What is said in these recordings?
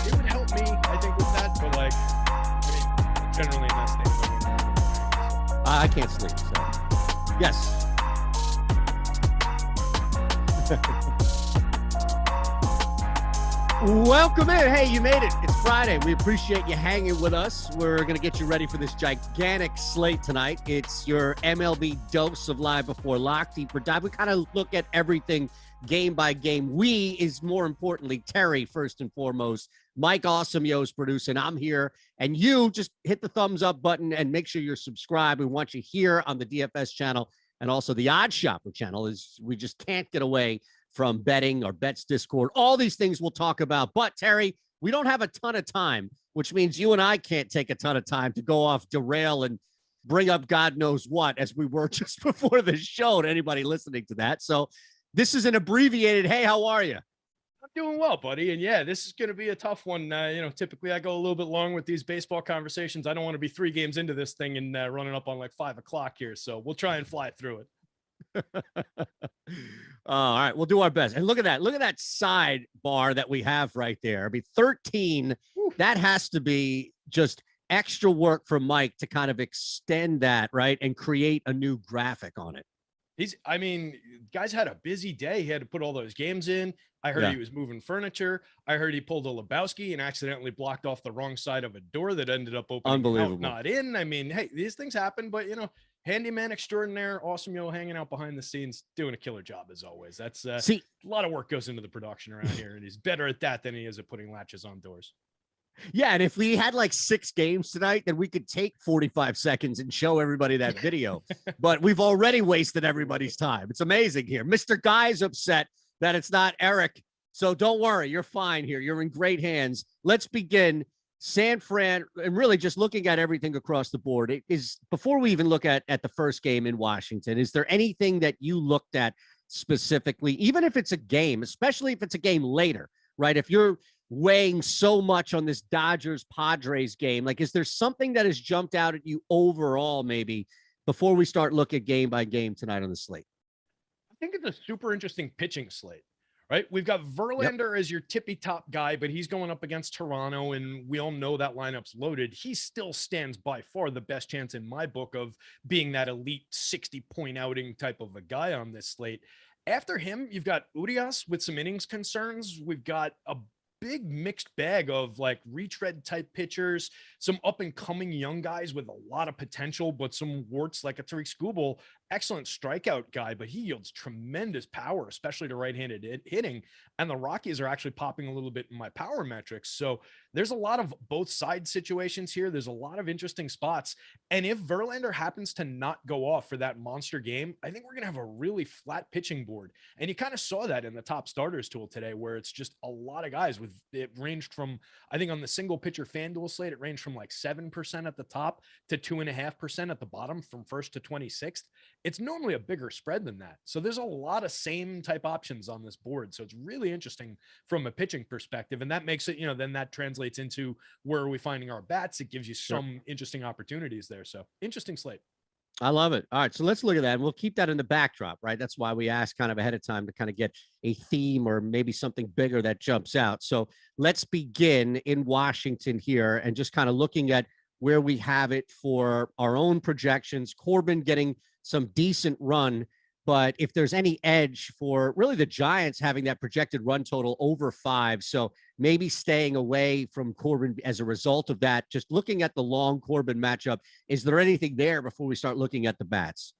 it would help me, I think, with that. But like, I mean, generally in that state, I can't sleep. So yes. Welcome in. Hey, you made it. It's Friday. We appreciate you hanging with us. We're going to get you ready for this gigantic slate tonight. It's your MLB dose of Live Before Lock, Deeper Dive. We kind of look at everything game by game. We is more importantly, Terry, first and foremost. Mike Awesemo is producing. I'm here. And you just hit the thumbs up button and make sure you're subscribed. We want you here on the DFS channel and also the Odd Shopper channel. Is we just can't get away from betting or bets Discord, all these things we'll talk about. But Terry, we don't have a ton of time, which means you and I can't take a ton of time to go off, derail, and bring up God knows what, as we were just before the show to anybody listening to that. So this is an abbreviated, hey, how are you? I'm doing well, buddy. And yeah, this is going to be a tough one. Typically I go a little bit long with these baseball conversations. I don't want to be 3 games into this thing and running up on like 5 o'clock here. So we'll try and fly through it. All right, we'll do our best. And look at that. Look at that side bar that we have right there. I mean, 13, that has to be just extra work for Mike to kind of extend that, right, and create a new graphic on it. Guys had a busy day. He had to put all those games in. I heard he was moving furniture. I heard he pulled a Lebowski and accidentally blocked off the wrong side of a door that ended up opening Unbelievable. out, not in. I mean, hey, these things happen, but handyman extraordinaire, Awesemo hanging out behind the scenes, doing a killer job as always. That's a lot of work goes into the production around here, and he's better at that than he is at putting latches on doors. Yeah, and if we had like 6 games tonight, then we could take 45 seconds and show everybody that video. But we've already wasted everybody's time. It's amazing here. Mr. Guy's upset that it's not Eric. So don't worry, you're fine here. You're in great hands. Let's begin. San Fran, and really just looking at everything across the board, it is before we even look at the first game in Washington, is there anything that you looked at specifically, even if it's a game, especially if it's a game later, right? If you're weighing so much on this Dodgers-Padres game, like, is there something that has jumped out at you overall, maybe, before we start looking game by game tonight on the slate? I think it's a super interesting pitching slate. Right. We've got Verlander as your tippy top guy, but he's going up against Toronto, and we all know that lineup's loaded. He still stands by far the best chance in my book of being that elite 60-point outing type of a guy on this slate. After him, you've got Urias with some innings concerns. We've got a big mixed bag of like retread type pitchers, some up and coming young guys with a lot of potential, but some warts like a Tariq Skubal, excellent strikeout guy, but he yields tremendous power, especially to right-handed hitting. And the Rockies are actually popping a little bit in my power metrics. So there's a lot of both side situations here. There's a lot of interesting spots. And if Verlander happens to not go off for that monster game, I think we're going to have a really flat pitching board. And you kind of saw that in the top starters tool today, where it's just a lot of guys with, it ranged from, I think on the single pitcher FanDuel slate, it ranged from like 7% at the top to 2.5% at the bottom from 1st to 26th. It's normally a bigger spread than that. So there's a lot of same type options on this board. So it's really interesting from a pitching perspective. And that makes it, then that translates into where are we finding our bats? It gives you some interesting opportunities there. So interesting slate. I love it. All right, so let's look at that. And we'll keep that in the backdrop, right? That's why we ask kind of ahead of time to kind of get a theme or maybe something bigger that jumps out. So let's begin in Washington here and just kind of looking at where we have it for our own projections. Corbin getting some decent run, but if there's any edge for really the Giants having that projected run total over 5, so maybe staying away from Corbin as a result of that, just looking at the long Corbin matchup, is there anything there before we start looking at the bats?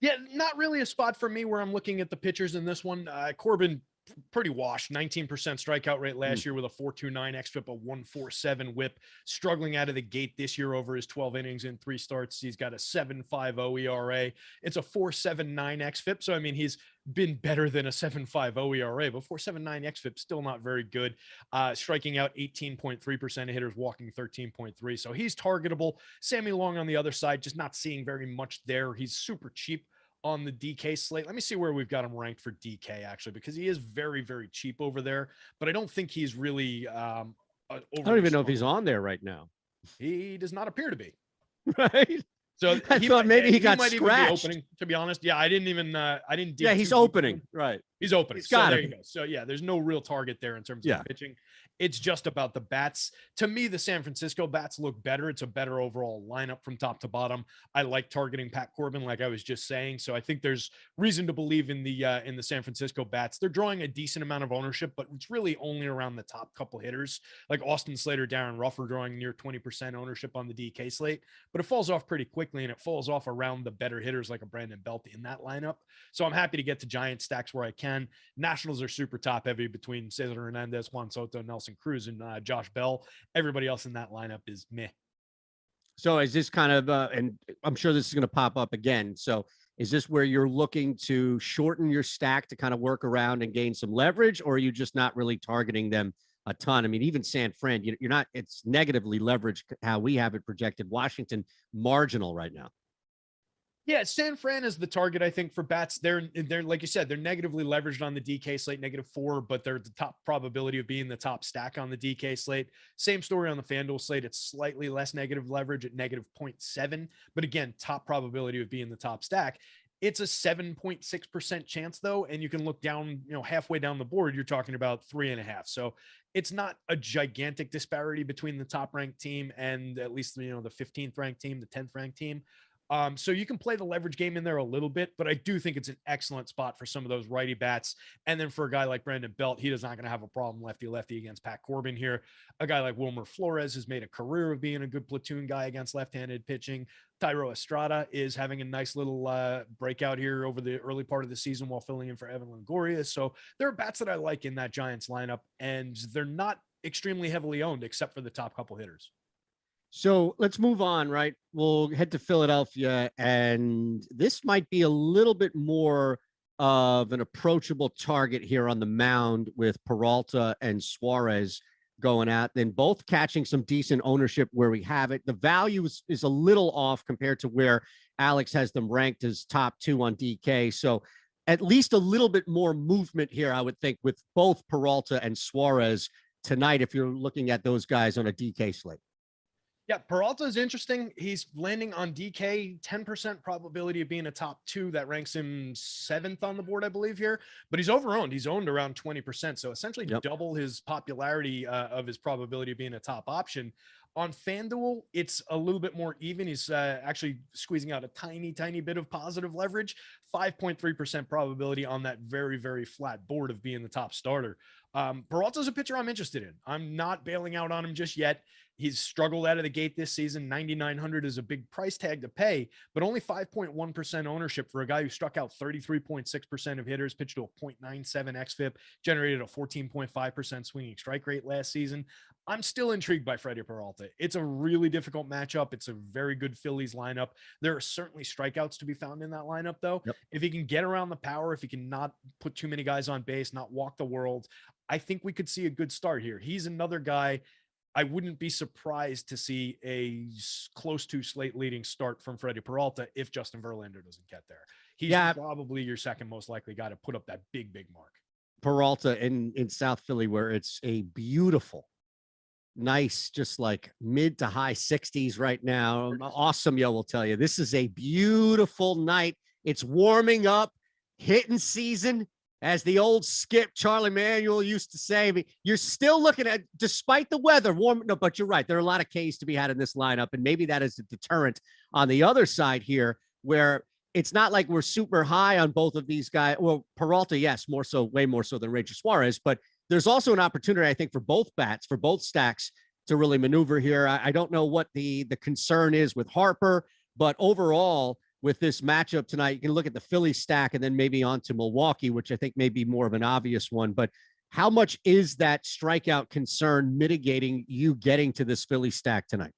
Yeah, not really a spot for me where I'm looking at the pitchers in this one. Corbin, pretty washed, 19% strikeout rate last year with a 4.29 xFIP, a 1.47 whip, struggling out of the gate this year over his 12 innings in 3 starts. He's got a 7.50 ERA. It's a 4.79 xFIP. So, I mean, he's been better than a 7.50 ERA, but 4.79 xFIP, still not very good. Striking out 18.3% of hitters, walking 13.3. So he's targetable. Sammy Long on the other side, just not seeing very much there. He's super cheap on the DK slate. Let me see where we've got him ranked for DK, actually, because he is very, very cheap over there, but I don't think he's really I don't even know if he's on there right now. He does not appear to be. Right. So I thought maybe he got might scratched. even be opening, to be honest. Yeah, I didn't. Yeah, he's opening. Right. He's opening. He's So got there it. you go. So yeah, there's no real target there in terms of Yeah. pitching. It's just about the bats. To me, the San Francisco bats look better. It's a better overall lineup from top to bottom. I like targeting Pat Corbin, like I was just saying. So I think there's reason to believe in the San Francisco bats. They're drawing a decent amount of ownership, but it's really only around the top couple hitters, like Austin Slater, Darren Ruff are drawing near 20% ownership on the DK slate. But it falls off pretty quickly, and it falls off around the better hitters like a Brandon Belt in that lineup. So I'm happy to get to Giant stacks where I can. Nationals are super top heavy between Cesar Hernandez, Juan Soto, Nelson Cruz, and Josh Bell. Everybody else in that lineup is meh. So is this kind of, and I'm sure this is going to pop up again. So is this where you're looking to shorten your stack to kind of work around and gain some leverage, or are you just not really targeting them a ton? I mean, even San Fran, you're not, it's negatively leveraged how we have it projected. Washington, marginal right now. Yeah, San Fran is the target, I think, for bats. They're like you said, they're negatively leveraged on the DK slate, -4, but they're the top probability of being the top stack on the DK slate. Same story on the FanDuel slate. It's slightly less negative leverage at -0.7, but again, top probability of being the top stack. It's a 7.6% chance though, and you can look down, halfway down the board, you're talking about 3.5. So it's not a gigantic disparity between the top ranked team and at least the 15th ranked team, the 10th ranked team. So you can play the leverage game in there a little bit, but I do think it's an excellent spot for some of those righty bats. And then for a guy like Brandon Belt, he is not going to have a problem lefty against Pat Corbin here. A guy like Wilmer Flores has made a career of being a good platoon guy against left-handed pitching. Thairo Estrada is having a nice little breakout here over the early part of the season while filling in for Evan Longoria. So there are bats that I like in that Giants lineup, and they're not extremely heavily owned except for the top couple hitters. So let's move on, right? We'll head to Philadelphia, and this might be a little bit more of an approachable target here on the mound with Peralta and Suarez going out, then both catching some decent ownership where we have it. The value is a little off compared to where Alex has them ranked as top 2 on DK. So at least a little bit more movement here, I would think, with both Peralta and Suarez tonight if you're looking at those guys on a DK slate. Yeah, Peralta is interesting. He's landing on DK, 10% probability of being a top 2. That ranks him 7th on the board, I believe, here. But he's overowned. He's owned around 20%. So essentially double his popularity of his probability of being a top option. On FanDuel, it's a little bit more even. He's actually squeezing out a tiny bit of positive leverage, 5.3% probability on that very, very flat board of being the top starter. Peralta's a pitcher I'm interested in. I'm not bailing out on him just yet. He's struggled out of the gate this season. 9,900 is a big price tag to pay, but only 5.1% ownership for a guy who struck out 33.6% of hitters, pitched to a 0.97 xFIP, generated a 14.5% swinging strike rate last season. I'm still intrigued by Freddie Peralta. It's a really difficult matchup. It's a very good Phillies lineup. There are certainly strikeouts to be found in that lineup, though. Yep. If he can get around the power, if he can not put too many guys on base, not walk the world, I think we could see a good start here. He's another guy I wouldn't be surprised to see a close to slate leading start from Freddie Peralta if Justin Verlander doesn't get there. He's probably your second most likely guy to put up that big mark. Peralta in South Philly, where it's a beautiful, nice, just like mid to high 60s right now. Awesemo will tell you this is a beautiful night. It's warming up, hitting season. As the old skip Charlie Manuel used to say, you're still looking at, despite the weather, warm. No, but you're right. There are a lot of Ks to be had in this lineup, and maybe that is a deterrent on the other side here, where it's not like we're super high on both of these guys. Well, Peralta, yes, more so, way more so than Ranger Suarez, but there's also an opportunity, I think, for both bats, for both stacks to really maneuver here. I don't know what the concern is with Harper, but overall, with this matchup tonight, you can look at the Philly stack and then maybe on to Milwaukee, which I think may be more of an obvious one. But how much is that strikeout concern mitigating you getting to this Philly stack tonight?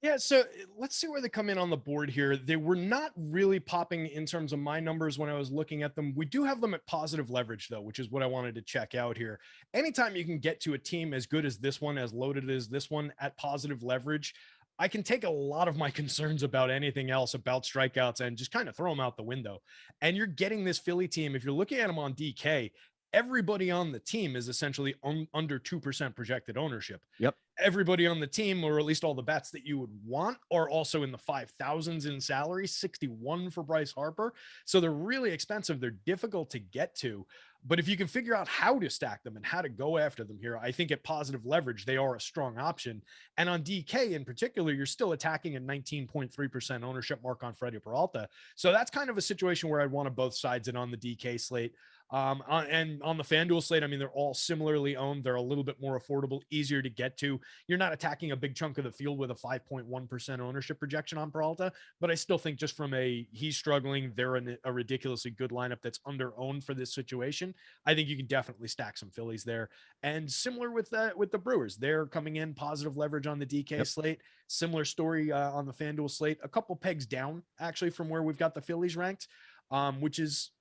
Yeah, so let's see where they come in on the board here. They were not really popping in terms of my numbers when I was looking at them. We do have them at positive leverage, though, which is what I wanted to check out here. Anytime you can get to a team as good as this one, as loaded as this one at positive leverage, I can take a lot of my concerns about anything else about strikeouts and just kind of throw them out the window. And you're getting this Philly team. If you're looking at them on DK, everybody on the team is essentially under 2% projected ownership. Yep. Everybody on the team, or at least all the bats that you would want, are also in the 5,000s in salary, 61 for Bryce Harper. So they're really expensive. They're difficult to get to. But if you can figure out how to stack them and how to go after them here, I think at positive leverage, they are a strong option. And on DK in particular, you're still attacking a 19.3% ownership mark on Freddie Peralta. So that's kind of a situation where I'd want to both sides it on the DK slate. And on the FanDuel slate, I mean, they're all similarly owned. They're a little bit more affordable, easier to get to. You're not attacking a big chunk of the field with a 5.1% ownership projection on Peralta, but I still think just from he's struggling, they're in a ridiculously good lineup that's under owned for this situation. I think you can definitely stack some Phillies there. And similar with the Brewers, they're coming in positive leverage on the DK slate. Similar story on the FanDuel slate, a couple pegs down actually from where we've got the Phillies ranked, which is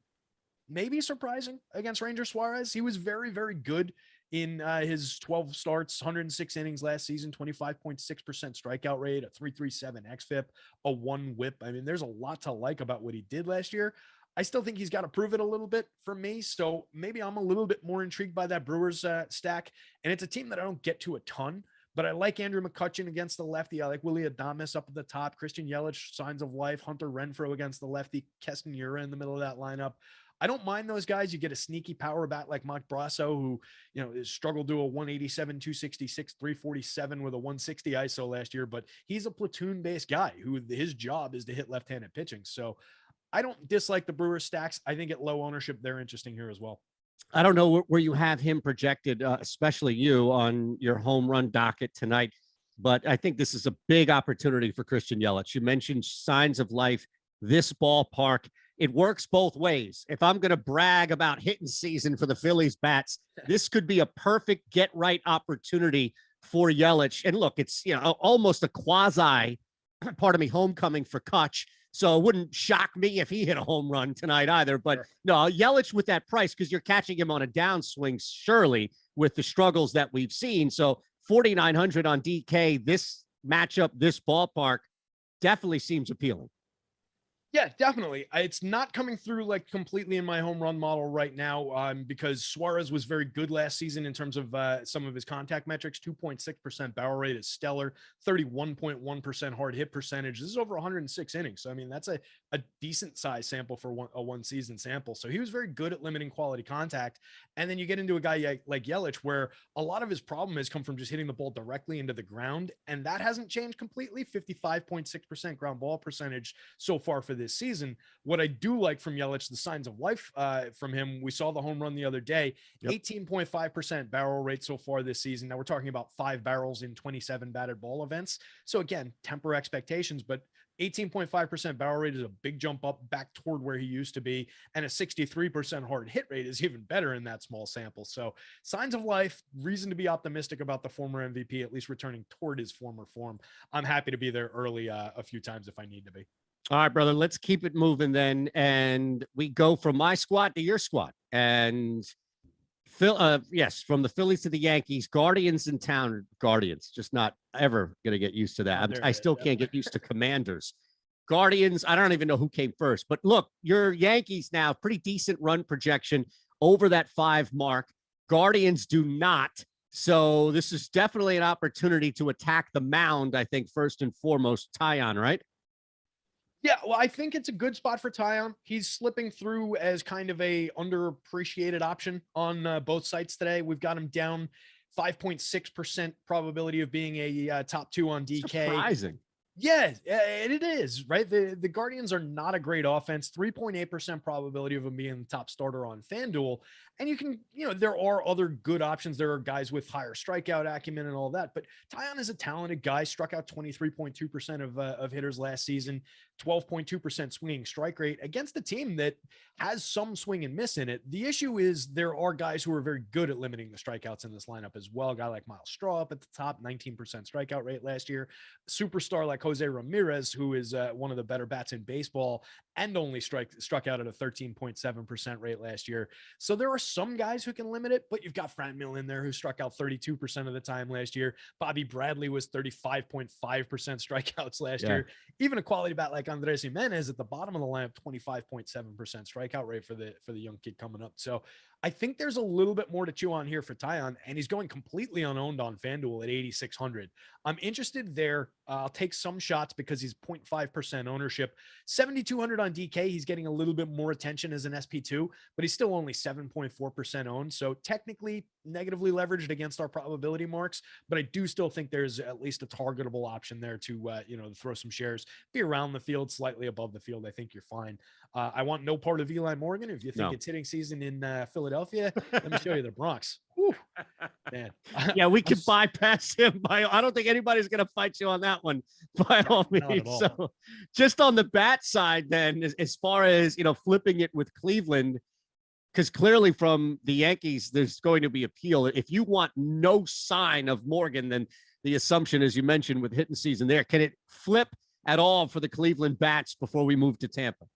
maybe surprising against Ranger Suarez. He was very, very good in his 12 starts, 106 innings last season, 25.6% strikeout rate, a 3.37 xFIP, a 1 WHIP. I mean, there's a lot to like about what he did last year. I still think he's got to prove it a little bit for me. So maybe I'm a little bit more intrigued by that Brewers stack. And it's a team that I don't get to a ton, but I like Andrew McCutchen against the lefty. I like Willie Adames up at the top, Christian Yelich, signs of life, Hunter Renfroe against the lefty, Keston Ura in the middle of that lineup. I don't mind those guys. You get a sneaky power bat like Mark Brasso, who, is struggled to a 187, 266, 347 with a 160 ISO last year, but he's a platoon-based guy who his job is to hit left-handed pitching. So I don't dislike the Brewers stacks. I think at low ownership, they're interesting here as well. I don't know where you have him projected, especially you on your home run docket tonight, but I think this is a big opportunity for Christian Yelich. You mentioned signs of life, this ballpark. It works both ways. If I'm going to brag about hitting season for the Phillies bats, this could be a perfect get right opportunity for Yelich. And look, it's, almost a quasi, homecoming for Kutch. So it wouldn't shock me if he hit a home run tonight either. But Sure. No, Yelich with that price, because you're catching him on a downswing, surely, with the struggles that we've seen. So 4,900 on DK, this matchup, this ballpark definitely seems appealing. Yeah, definitely. It's not coming through like completely in my home run model right now because Suarez was very good last season in terms of some of his contact metrics. 2.6% barrel rate is stellar, 31.1% hard hit percentage. This is over 106 innings. So, I mean, that's a decent size sample for a one season sample. So he was very good at limiting quality contact. And then you get into a guy like Yelich, where a lot of his problem has come from just hitting the ball directly into the ground. And that hasn't changed completely. 55.6% ground ball percentage so far for this season. What I do like from Yelich, the signs of life from him, we saw the home run the other day, 18.5% barrel rate so far this season. Now we're talking about 5 barrels in 27 batted ball events. So again, temper expectations, but 18.5% barrel rate is a big jump up back toward where he used to be. And a 63% hard hit rate is even better in that small sample. So signs of life, reason to be optimistic about the former MVP, at least returning toward his former form. I'm happy to be there early a few times if I need to be. All right, brother, let's keep it moving then. And we go from my squad to your squad. And yes, from the Phillies to the Yankees, Guardians in town. Guardians, just not ever going to get used to that. I still can't get used to Commanders. Guardians, I don't even know who came first. But look, your Yankees now, pretty decent run projection over that 5 mark. Guardians do not. So this is definitely an opportunity to attack the mound, I think, first and foremost. Taillon, right? Yeah, well, I think it's a good spot for Taillon. He's slipping through as kind of a underappreciated option on both sites today. We've got him down 5.6% probability of being a top 2 on DK. Surprising. Yeah, it is, right? The Guardians are not a great offense. 3.8% probability of him being the top starter on FanDuel. And you can, there are other good options. There are guys with higher strikeout acumen and all that. But Taillon is a talented guy, struck out 23.2% of hitters last season, 12.2% swinging strike rate against a team that has some swing and miss in it. The issue is there are guys who are very good at limiting the strikeouts in this lineup as well. A guy like Miles Straw up at the top, 19% strikeout rate last year. Superstar like Jose Ramirez, who is one of the better bats in baseball and only struck out at a 13.7% rate last year. So there are some guys who can limit it, but you've got Frank Mill in there who struck out 32% of the time last year. Bobby Bradley was 35.5% strikeouts last year. Even a quality bat like Andres Jimenez at the bottom of the lineup, 25.7% strikeout rate for the young kid coming up. So I think there's a little bit more to chew on here for Taillon, and he's going completely unowned on FanDuel at 8,600. I'm interested there. I'll take some shots because he's 0.5% ownership. 7,200 on DK. He's getting a little bit more attention as an SP2, but he's still only 7.4% owned. So technically negatively leveraged against our probability marks, but I do still think there's at least a targetable option there to, throw some shares, be around the field, slightly above the field. I think you're fine. I want no part of Eli Morgan. If you think it's hitting season in Philadelphia, let me show you the Bronx. Whew, man. Yeah, we could bypass him. I don't think anybody's going to fight you on that one by all means. So just on the bat side, then, as far as, flipping it with Cleveland, because clearly from the Yankees, there's going to be appeal. If you want no sign of Morgan, then the assumption, as you mentioned, with hitting season there, can it flip at all for the Cleveland bats before we move to Tampa?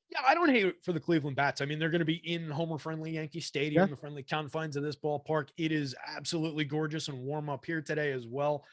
Yeah, I don't hate it for the Cleveland bats. I mean, they're going to be in homer-friendly Yankee Stadium, the friendly confines of this ballpark. It is absolutely gorgeous and warm up here today as well.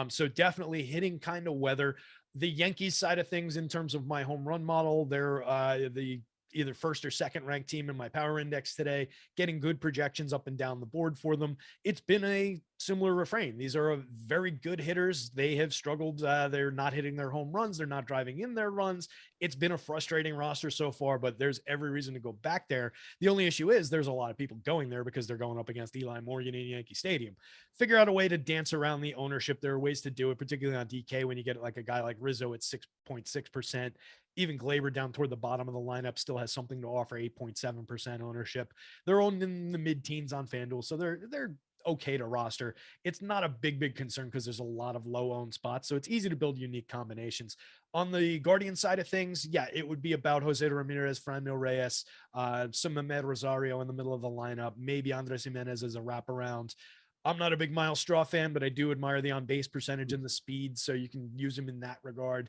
So definitely hitting kind of weather. The Yankees side of things in terms of my home run model, they're the either first or second ranked team in my power index today, getting good projections up and down the board for them. It's been a similar refrain. These are very good hitters. They have struggled. They're not hitting their home runs. They're not driving in their runs. It's been a frustrating roster so far, but there's every reason to go back there. The only issue is there's a lot of people going there because they're going up against Eli Morgan in Yankee Stadium. Figure out a way to dance around the ownership. There are ways to do it, particularly on DK when you get like a guy like Rizzo at 6.6%. Even Glaber down toward the bottom of the lineup still has something to offer, 8.7% ownership. They're owned in the mid-teens on FanDuel, so they're okay to roster. It's not a big concern because there's a lot of low-owned spots, so it's easy to build unique combinations. On the Guardian side of things, yeah, it would be about Jose Ramirez, Franmil Reyes, some Mehmet Rosario in the middle of the lineup, maybe Andres Jimenez as a wraparound. I'm not a big Miles Straw fan, but I do admire the on-base percentage and the speed, so you can use him in that regard.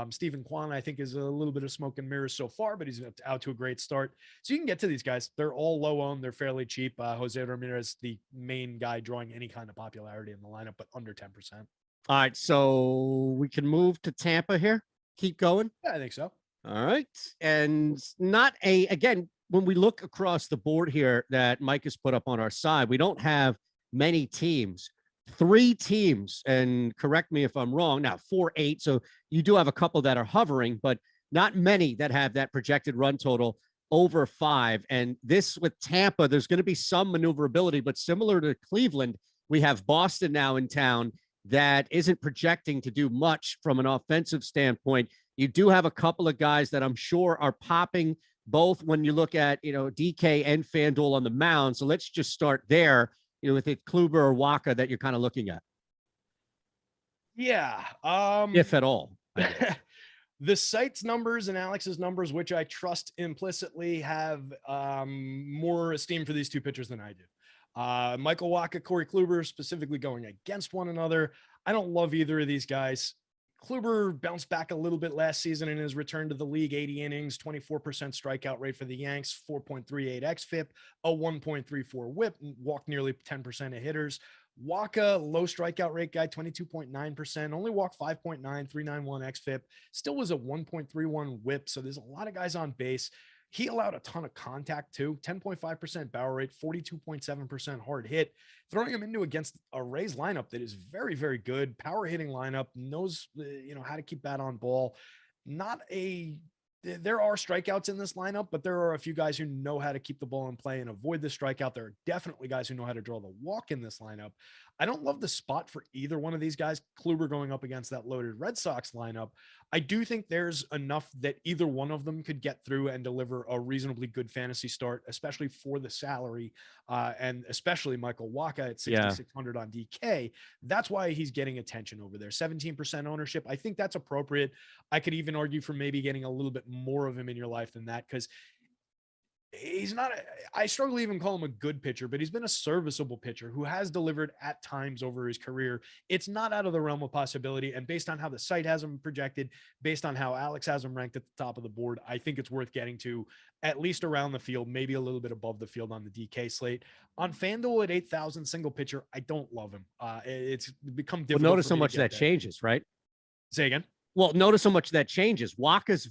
Stephen Kwan, I think, is a little bit of smoke and mirrors so far, but he's out to a great start. So you can get to these guys. They're all low-owned. They're fairly cheap. Jose Ramirez, the main guy drawing any kind of popularity in the lineup, but under 10%. All right, so we can move to Tampa here. Keep going? Yeah, I think so. All right. And again, when we look across the board here that Mike has put up on our side, we don't have many teams, 3 teams, and correct me if I'm wrong now, 4, 8. So you do have a couple that are hovering, but not many that have that projected run total over 5. And this with Tampa, there's going to be some maneuverability, but similar to Cleveland, we have Boston now in town that isn't projecting to do much from an offensive standpoint. You do have a couple of guys that I'm sure are popping both when you look at, DK and FanDuel on the mound. So let's just start there. With it Kluber or Waka that you're kind of looking at? Yeah. If at all. The site's numbers and Alex's numbers, which I trust implicitly, have more esteem for these two pitchers than I do. Michael Waka, Corey Kluber, specifically going against one another. I don't love either of these guys. Kluber bounced back a little bit last season in his return to the league, 80 innings, 24% strikeout rate for the Yanks, 4.38 xFIP, a 1.34 whip, walked nearly 10% of hitters. Waka, low strikeout rate guy, 22.9%, only walked 5.9, 391 xFIP, still was a 1.31 whip. So there's a lot of guys on base. He allowed a ton of contact too, 10.5% barrel rate, 42.7% hard hit, throwing him into against a Rays lineup that is very, very good. Power hitting lineup, knows, how to keep that on ball. There are strikeouts in this lineup, but there are a few guys who know how to keep the ball in play and avoid the strikeout. There are definitely guys who know how to draw the walk in this lineup. I don't love the spot for either one of these guys. Kluber going up against that loaded Red Sox lineup. I do think there's enough that either one of them could get through and deliver a reasonably good fantasy start, especially for the salary, and especially Michael Waka at 6,600 on DK. That's why he's getting attention over there. 17% ownership. I think that's appropriate. I could even argue for maybe getting a little bit more of him in your life than that, because he's not, I struggle to even call him a good pitcher, but he's been a serviceable pitcher who has delivered at times over his career. It's not out of the realm of possibility. And based on how the site has him projected, based on how Alex has him ranked at the top of the board, I think it's worth getting to at least around the field, maybe a little bit above the field on the DK slate. On FanDuel at 8,000 single pitcher, I don't love him. It's become difficult. Well, notice how much that changes, right? Say again. Well, notice how much that changes. Waka's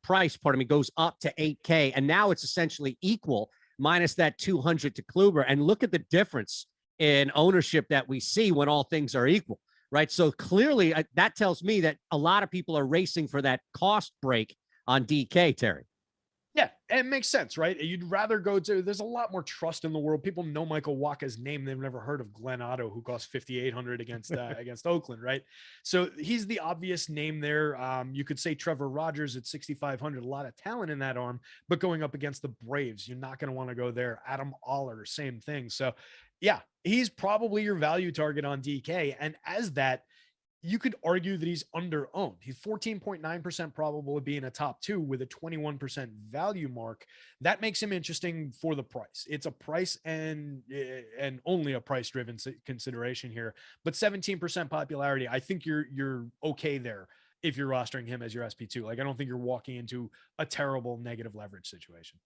price, goes up to 8K, and now it's essentially equal minus that 200 to Kluber, and look at the difference in ownership that we see when all things are equal, right? So clearly that tells me that a lot of people are racing for that cost break on DK, Terry. Yeah, it makes sense, right? You'd rather go to, there's a lot more trust in the world. People know Michael Wacha's name. They've never heard of Glenn Otto, who cost 5,800 against against Oakland, right? So he's the obvious name there. You could say Trevor Rogers at 6,500, a lot of talent in that arm, but going up against the Braves, you're not going to want to go there. Adam Oller, same thing. So yeah, he's probably your value target on DK. And as that, you could argue that he's under owned. He's 14.9% probable of being a top two with a 21% value mark. That makes him interesting for the price. It's a price and only a price driven consideration here, but 17% popularity. I think you're okay there if you're rostering him as your SP2. Like, I don't think you're walking into a terrible negative leverage situation.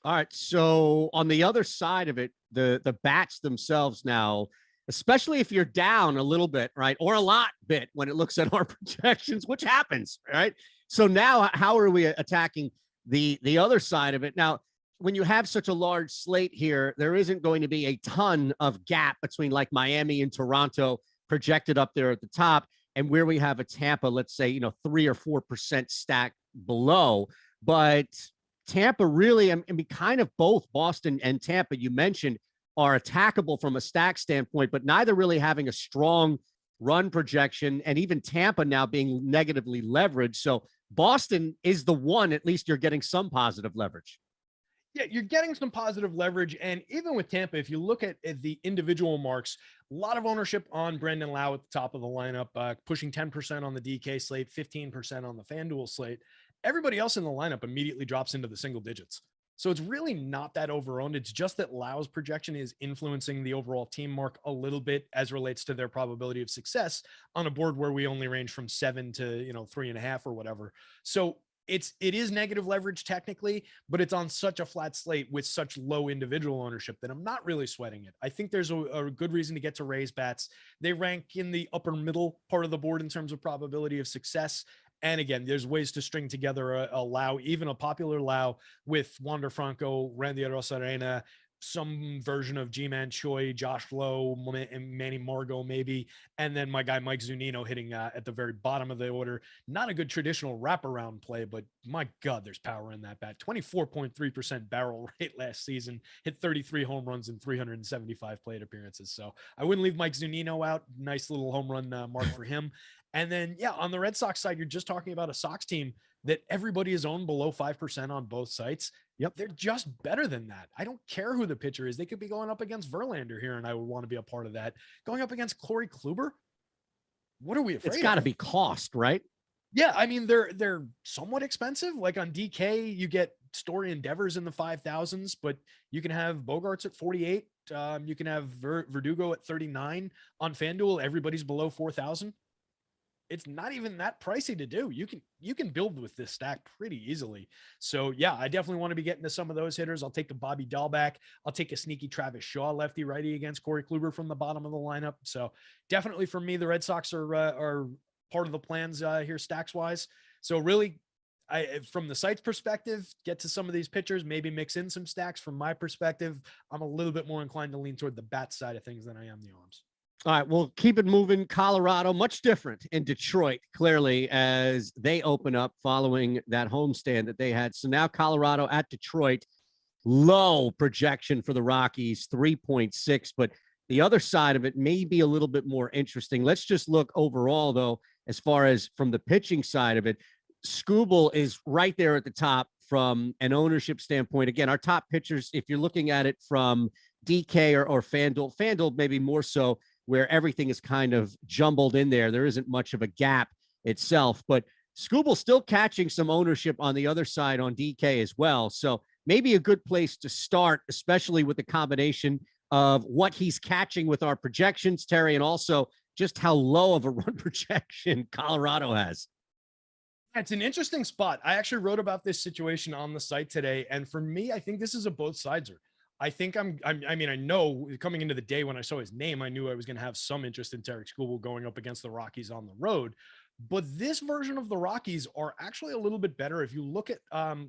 All right. So on the other side of it, the bats themselves now, especially if you're down a little bit, right, or a lot bit when it looks at our projections, which happens, right? So now how are we attacking the other side of it? Now, when you have such a large slate here, there isn't going to be a ton of gap between like Miami and Toronto projected up there at the top and where we have a Tampa, let's say, 3 or 4% stack below. But Tampa really, I mean, kind of both Boston and Tampa, you mentioned, are attackable from a stack standpoint, but neither really having a strong run projection, and even Tampa now being negatively leveraged. So Boston is the one, at least you're getting some positive leverage. Yeah, you're getting some positive leverage. And even with Tampa, if you look at the individual marks, a lot of ownership on Brendan Lau at the top of the lineup, pushing 10% on the DK slate, 15% on the FanDuel slate. Everybody else in the lineup immediately drops into the single digits. So it's really not that over-owned. It's just that Lau's projection is influencing the overall team mark a little bit as relates to their probability of success on a board where we only range from 7 to 3.5 or whatever. So it is negative leverage technically, but it's on such a flat slate with such low individual ownership that I'm not really sweating it. I think there's a good reason to get to raise bats. They rank in the upper middle part of the board in terms of probability of success. And again, there's ways to string together a Lau, even a popular Lau with Wander Franco, Randy Arozarena, some version of G-Man Choi, Josh Lowe, and Manny Margot maybe, and then my guy Mike Zunino hitting at the very bottom of the order. Not a good traditional wraparound play, but my God, there's power in that bat. 24.3% barrel rate last season, hit 33 home runs in 375 plate appearances. So I wouldn't leave Mike Zunino out. Nice little home run mark for him. And then, yeah, on the Red Sox side, you're just talking about a Sox team that everybody is owned below 5% on both sites. Yep. They're just better than that. I don't care who the pitcher is. They could be going up against Verlander here, and I would want to be a part of that. Going up against Corey Kluber? What are we afraid of? It's got to be cost, right? Yeah, I mean, they're somewhat expensive. Like on DK, you get Story Endeavors in the 5,000s, but you can have Bogarts at 48. You can have Verdugo at 39. On FanDuel, everybody's below 4,000. It's not even that pricey to do. You can build with this stack pretty easily. So yeah, I definitely want to be getting to some of those hitters. I'll take the Bobby Dahlback. I'll take a sneaky Travis Shaw lefty righty against Corey Kluber from the bottom of the lineup. So definitely for me, the Red Sox are part of the plans here stacks wise. So really, from the site's perspective, get to some of these pitchers, maybe mix in some stacks. From my perspective, I'm a little bit more inclined to lean toward the bat side of things than I am the arms. All right, we'll keep it moving. Colorado, much different in Detroit, clearly, as they open up following that homestand that they had. So now Colorado at Detroit, low projection for the Rockies, 3.6. But the other side of it may be a little bit more interesting. Let's just look overall, though, as far as from the pitching side of it. Skubal is right there at the top from an ownership standpoint. Again, our top pitchers, if you're looking at it from DK or FanDuel maybe more so, where everything is kind of jumbled in there. There isn't much of a gap itself, but Skubal still catching some ownership on the other side on DK as well. So maybe a good place to start, especially with the combination of what he's catching with our projections, Terry, and also just how low of a run projection Colorado has. It's an interesting spot. I actually wrote about this situation on the site today. And for me, I think this is a both sideser. I think I know coming into the day when I saw his name, I knew I was going to have some interest in Tarik Skubal going up against the Rockies on the road. But this version of the Rockies are actually a little bit better. If you look at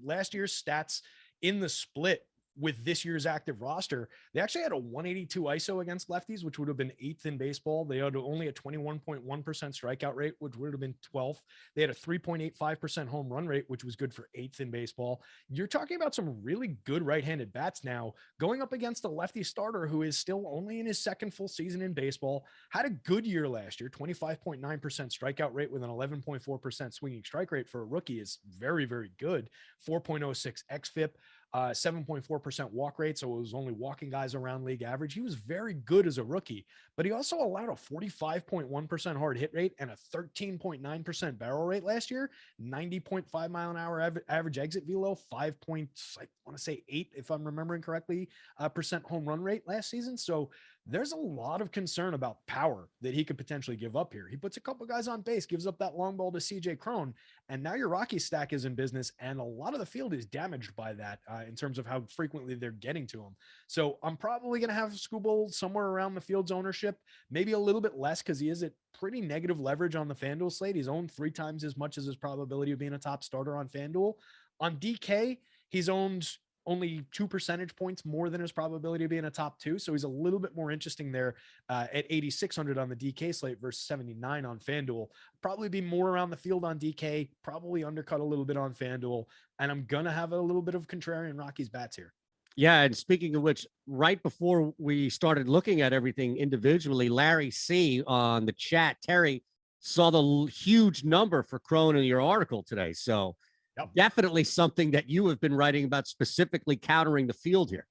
last year's stats in the split with this year's active roster, they actually had a 182 ISO against lefties, which would have been 8th in baseball. They had only a 21.1% strikeout rate, which would have been 12th. They had a 3.85% home run rate, which was good for 8th in baseball. You're talking about some really good right-handed bats now going up against a lefty starter who is still only in his second full season in baseball, had a good year last year, 25.9% strikeout rate with an 11.4% swinging strike rate for a rookie is very, very good. 4.06 xFIP. 7.4% walk rate, so it was only walking guys around league average. He was very good as a rookie, but he also allowed a 45.1% hard hit rate and a 13.9% barrel rate last year, 90.5 mile an hour average exit velo, 5 points, I want to say 8, if I'm remembering correctly, percent home run rate last season. So there's a lot of concern about power that he could potentially give up here. He puts a couple guys on base, gives up that long ball to CJ Cron, and now your Rocky stack is in business, and a lot of the field is damaged by that in terms of how frequently they're getting to him. So I'm probably going to have Skubal somewhere around the field's ownership, maybe a little bit less because he is at pretty negative leverage on the FanDuel slate. He's owned 3 times as much as his probability of being a top starter on FanDuel. On DK, he's owned only 2 percentage points more than his probability of being a top 2. So he's a little bit more interesting there at 8,600 on the DK slate versus 79 on FanDuel. Probably be more around the field on DK, probably undercut a little bit on FanDuel. And I'm going to have a little bit of contrarian Rockies bats here. Yeah. And speaking of which, right before we started looking at everything individually, Larry C on the chat, Terry, saw the huge number for Cron in your article today. So yep, definitely something that you have been writing about, specifically countering the field here.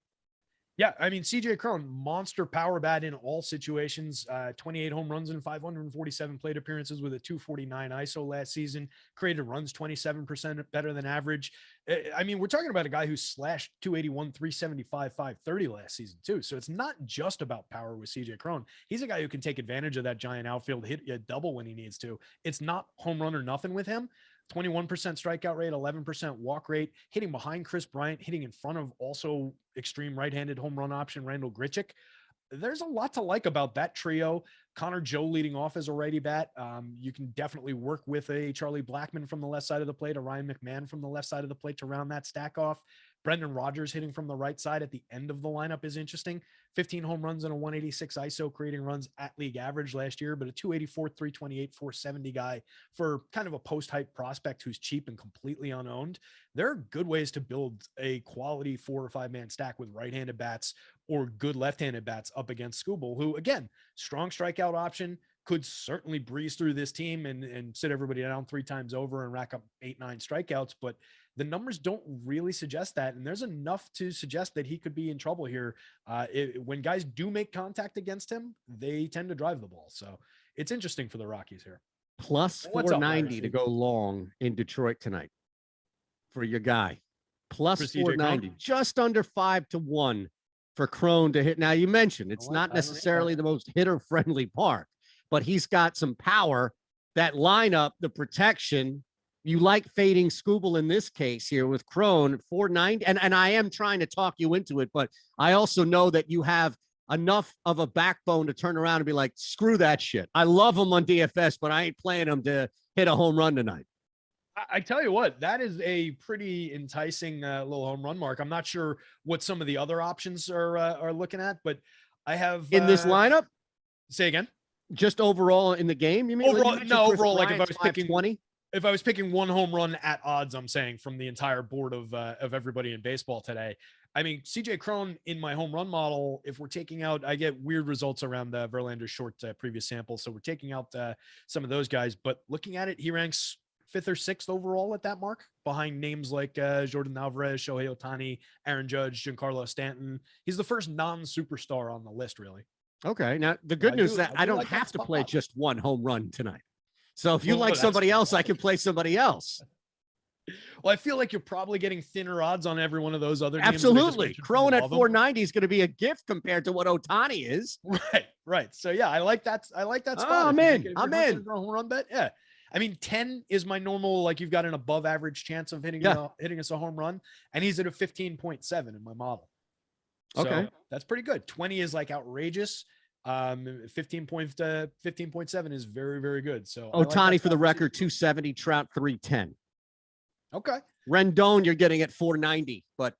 Yeah, I mean, CJ Cron, monster power bat in all situations, 28 home runs and 547 plate appearances with a 249 ISO last season, created runs 27% better than average. I mean, we're talking about a guy who slashed 281, 375, 530 last season too. So it's not just about power with CJ Cron. He's a guy who can take advantage of that giant outfield, hit a double when he needs to. It's not home run or nothing with him. 21% strikeout rate, 11% walk rate, hitting behind Chris Bryant, hitting in front of also extreme right-handed home run option, Randall Grichuk. There's a lot to like about that trio. Connor Joe leading off as a righty bat. You can definitely work with a Charlie Blackmon from the left side of the plate, a Ryan McMahon from the left side of the plate to round that stack off. Brendan Rodgers hitting from the right side at the end of the lineup is interesting. 15 home runs and a 186 ISO, creating runs at league average last year, but a 284, 328, 470 guy for kind of a post-hype prospect who's cheap and completely unowned. There are good ways to build a quality 4 or 5 man stack with right-handed bats or good left-handed bats up against Skubal, who, again, strong strikeout option, could certainly breeze through this team and sit everybody down 3 times over and rack up 8-9 strikeouts. But the numbers don't really suggest that. And there's enough to suggest that he could be in trouble here. When guys do make contact against him, they tend to drive the ball. So it's interesting for the Rockies here. Plus 490 to go long in Detroit tonight for your guy. Plus 490, just under 5-1 for Cron to hit. Now, you mentioned it's not necessarily the most hitter-friendly park, but he's got some power. That lineup, the protection, you like fading Skubal in this case here with Cron at 490. And I am trying to talk you into it, but I also know that you have enough of a backbone to turn around and be like, screw that shit. I love him on DFS, but I ain't playing him to hit a home run tonight. I tell you what, that is a pretty enticing little home run mark. I'm not sure what some of the other options are looking at, but I have in this lineup. Say again. Just overall in the game, you mean? Overall, no, overall, like if I was picking 20. If I was picking one home run at odds, I'm saying from the entire board of everybody in baseball today. I mean, CJ Cron in my home run model, if we're taking out, I get weird results around the Verlander short previous sample. So we're taking out some of those guys, but looking at it, he ranks 5th or 6th overall at that mark behind names like Jordan Alvarez, Shohei Ohtani, Aaron Judge, Giancarlo Stanton. He's the first non-superstar on the list, really. Okay. Now, the good news is that I don't like have to play just one home run tonight. So if you like somebody else, I can play somebody else. Well, I feel like you're probably getting thinner odds on every one of those other names. Absolutely. Cron at 490 is going to be a gift compared to what Ohtani is. Right. So yeah, I like that spot. I'm in. Home run bet. Yeah. I mean, 10 is my normal, like you've got an above average chance of hitting us a home run. And he's at a 15.7 in my model. So okay. That's pretty good. 20 is like outrageous. 15.7 is very, very good. So Ohtani, like for the record, 270, Trout 310. Okay. Rendon, you're getting at 490, but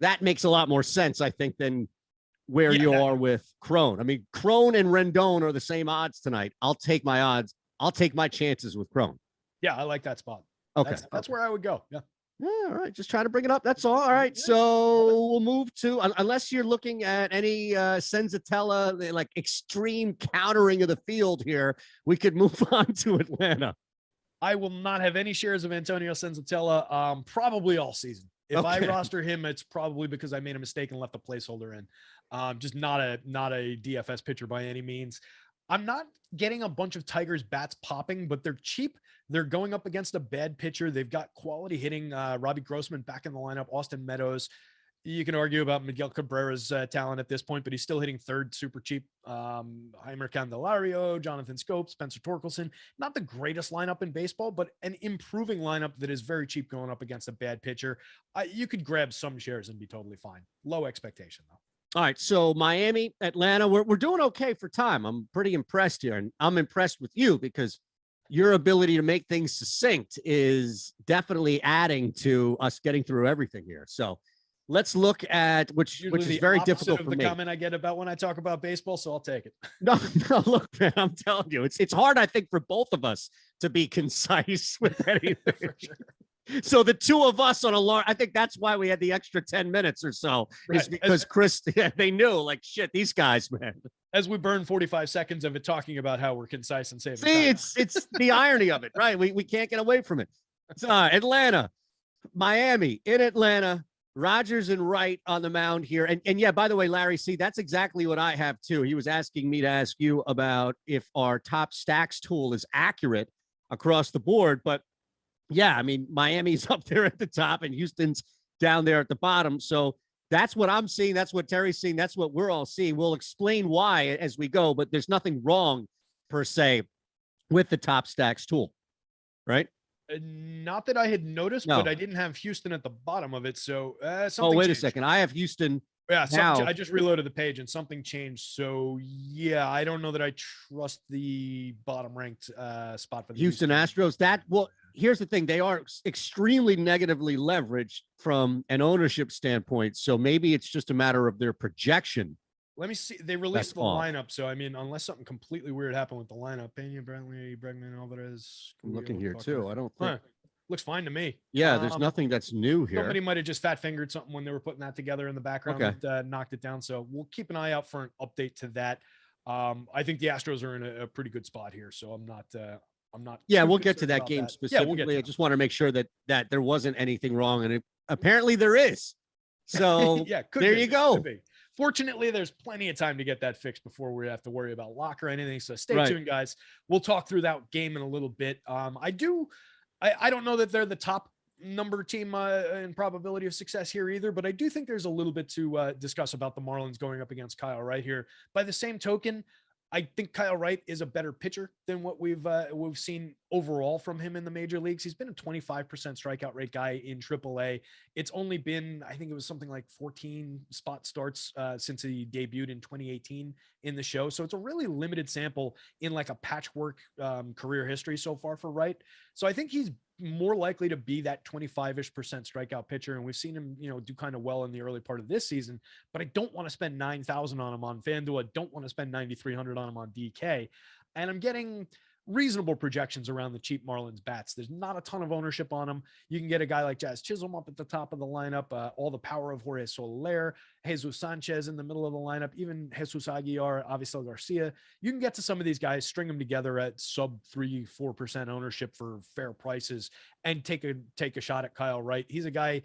that makes a lot more sense, I think, than where you are with Crone. I mean, Crone and Rendon are the same odds tonight. I'll take my odds. I'll take my chances with Crone. Yeah, I like that spot. Okay. That's where I would go. Yeah. Yeah, all right. Just trying to bring it up. That's all. All right. So we'll move to, unless you're looking at any Senzatella, like extreme countering of the field here, we could move on to Atlanta. I will not have any shares of Antonio Senzatella probably all season. If I roster him, it's probably because I made a mistake and left the placeholder in. Just not a DFS pitcher by any means. I'm not getting a bunch of Tigers bats popping, but they're cheap. They're going up against a bad pitcher. They've got quality hitting. Robbie Grossman back in the lineup. Austin Meadows. You can argue about Miguel Cabrera's talent at this point, but he's still hitting third super cheap. Heimer Candelario, Jonathan Scope, Spencer Torkelson. Not the greatest lineup in baseball, but an improving lineup that is very cheap going up against a bad pitcher. You could grab some shares and be totally fine. Low expectation, though. All right, so Miami, Atlanta, we're doing okay for time. I'm pretty impressed here, and I'm impressed with you because your ability to make things succinct is definitely adding to us getting through everything here. So let's look at which is very difficult for me. The comment I get about when I talk about baseball, so I'll take it. No, look, man, I'm telling you, it's hard, I think, for both of us to be concise with anything. For sure. So the two of us on a large, I think that's why we had the extra 10 minits or so, is because Chris, they knew, like, shit, these guys, man. As we burn 45 seconds of it talking about how we're concise and saving time. It's the irony of it, right? We can't get away from it. Atlanta, Miami, in Atlanta, Rogers and Wright on the mound here. And yeah, by the way, Larry, see, that's exactly what I have too. He was asking me to ask you about if our top stacks tool is accurate across the board, but yeah, I mean, Miami's up there at the top and Houston's down there at the bottom. So that's what I'm seeing. That's what Terry's seeing. That's what we're all seeing. We'll explain why as we go, but there's nothing wrong per se with the top stacks tool, right? Not that I had noticed, but I didn't have Houston at the bottom of it. So something wait changed. A second. I have Houston. Yeah, I just reloaded the page and something changed. So yeah, I don't know that I trust the bottom ranked spot for the Houston Astros. Here's the thing. They are extremely negatively leveraged from an ownership standpoint. So maybe it's just a matter of their projection. Let me see. They released the lineup. So, I mean, unless something completely weird happened with the lineup, Pena, Brantley, Bregman, Alvarez. I'm looking here too. I don't think. Looks fine to me. Yeah, there's nothing that's new here. Somebody might have just fat fingered something when they were putting that together in the background that knocked it down. So we'll keep an eye out for an update to that. I think the Astros are in a pretty good spot here. So I'm not. Yeah, we'll get to that game specifically. I just want to make sure that there wasn't anything wrong, and apparently there is. So yeah, there you go. Fortunately, there's plenty of time to get that fixed before we have to worry about lock or anything. So stay tuned, guys. We'll talk through that game in a little bit. I don't know that they're the top number team in probability of success here either, but I do think there's a little bit to discuss about the Marlins going up against Kyle Wright here. By the same token, I think Kyle Wright is a better pitcher than what we've seen overall from him in the major leagues. He's been a 25% strikeout rate guy in AAA. It's only been, I think it was something like 14 spot starts since he debuted in 2018 in the show. So it's a really limited sample in like a patchwork career history so far for Wright. So I think he's more likely to be that 25-ish% strikeout pitcher. And we've seen him, do kind of well in the early part of this season, but I don't want to spend 9,000 on him on FanDuel. I don't want to spend 9,300 on him on DK. And I'm getting reasonable projections around the cheap Marlins bats. There's not a ton of ownership on them. You can get a guy like Jazz Chisholm up at the top of the lineup, all the power of Jorge Soler, Jesus Sanchez in the middle of the lineup, even Jesus Aguilar, Avisel Garcia. You can get to some of these guys, string them together at sub 3-4% ownership for fair prices and take a shot at Kyle Wright. He's a guy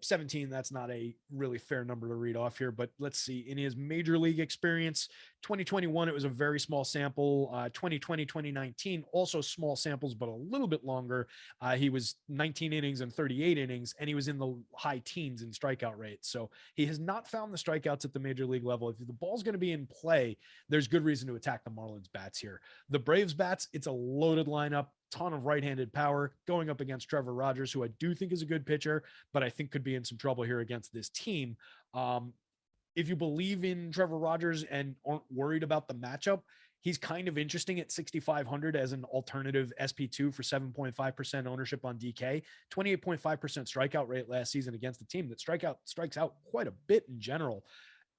17, that's not a really fair number to read off here, but let's see. In his major league experience, 2021, it was a very small sample. 2020, 2019, also small samples, but a little bit longer. He was 19 innings and 38 innings, and he was in the high teens in strikeout rate. So he has not found the strikeouts at the major league level. If the ball's going to be in play, there's good reason to attack the Marlins bats here. The Braves bats, it's a loaded lineup. Ton of right-handed power going up against Trevor Rogers, who I do think is a good pitcher, but I think could be in some trouble here against this team. If you believe in Trevor Rogers and aren't worried about the matchup, He's kind of interesting at 6,500 as an alternative SP2 for 7.5% ownership on DK, 28.5% strikeout rate last season against a team that strikes out quite a bit in general.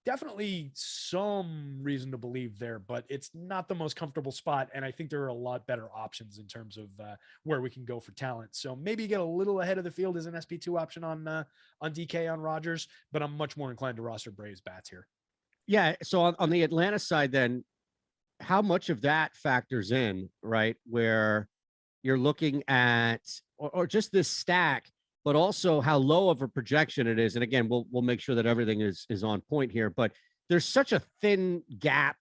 Definitely some reason to believe there, but it's not the most comfortable spot. And I think there are a lot better options in terms of where we can go for talent. So maybe get a little ahead of the field as an SP2 option on DK on Rogers, but I'm much more inclined to roster Braves bats here. Yeah. So on the Atlanta side, then how much of that factors in, right? Where you're looking at, or just this stack, but also how low of a projection it is. And again, we'll make sure that everything is on point here, but there's such a thin gap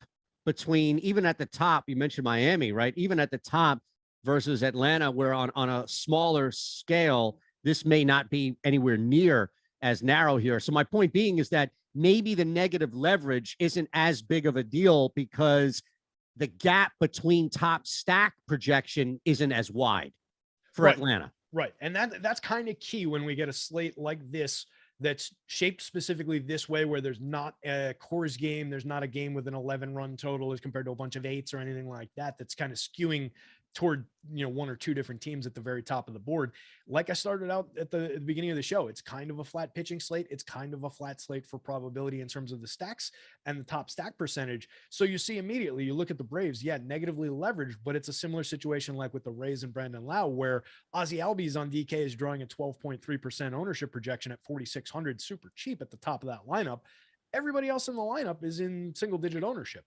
between, even at the top, you mentioned Miami, right? Even at the top versus Atlanta, where on a smaller scale, this may not be anywhere near as narrow here. So my point being is that maybe the negative leverage isn't as big of a deal because the gap between top stack projection isn't as wide for Atlanta. Right. And that's kind of key when we get a slate like this that's shaped specifically this way, where there's not a Coors game, there's not a game with an 11-run total as compared to a bunch of 8s or anything like that. That's kind of skewing toward, one or two different teams at the very top of the board. Like I started out at the beginning of the show, it's kind of a flat pitching slate. It's kind of a flat slate for probability in terms of the stacks and the top stack percentage. So you see immediately, you look at the Braves, negatively leveraged, but it's a similar situation like with the Rays and Brandon Lau, where Ozzie Albies on DK is drawing a 12.3% ownership projection at 4,600, super cheap at the top of that lineup. Everybody else in the lineup is in single digit ownership.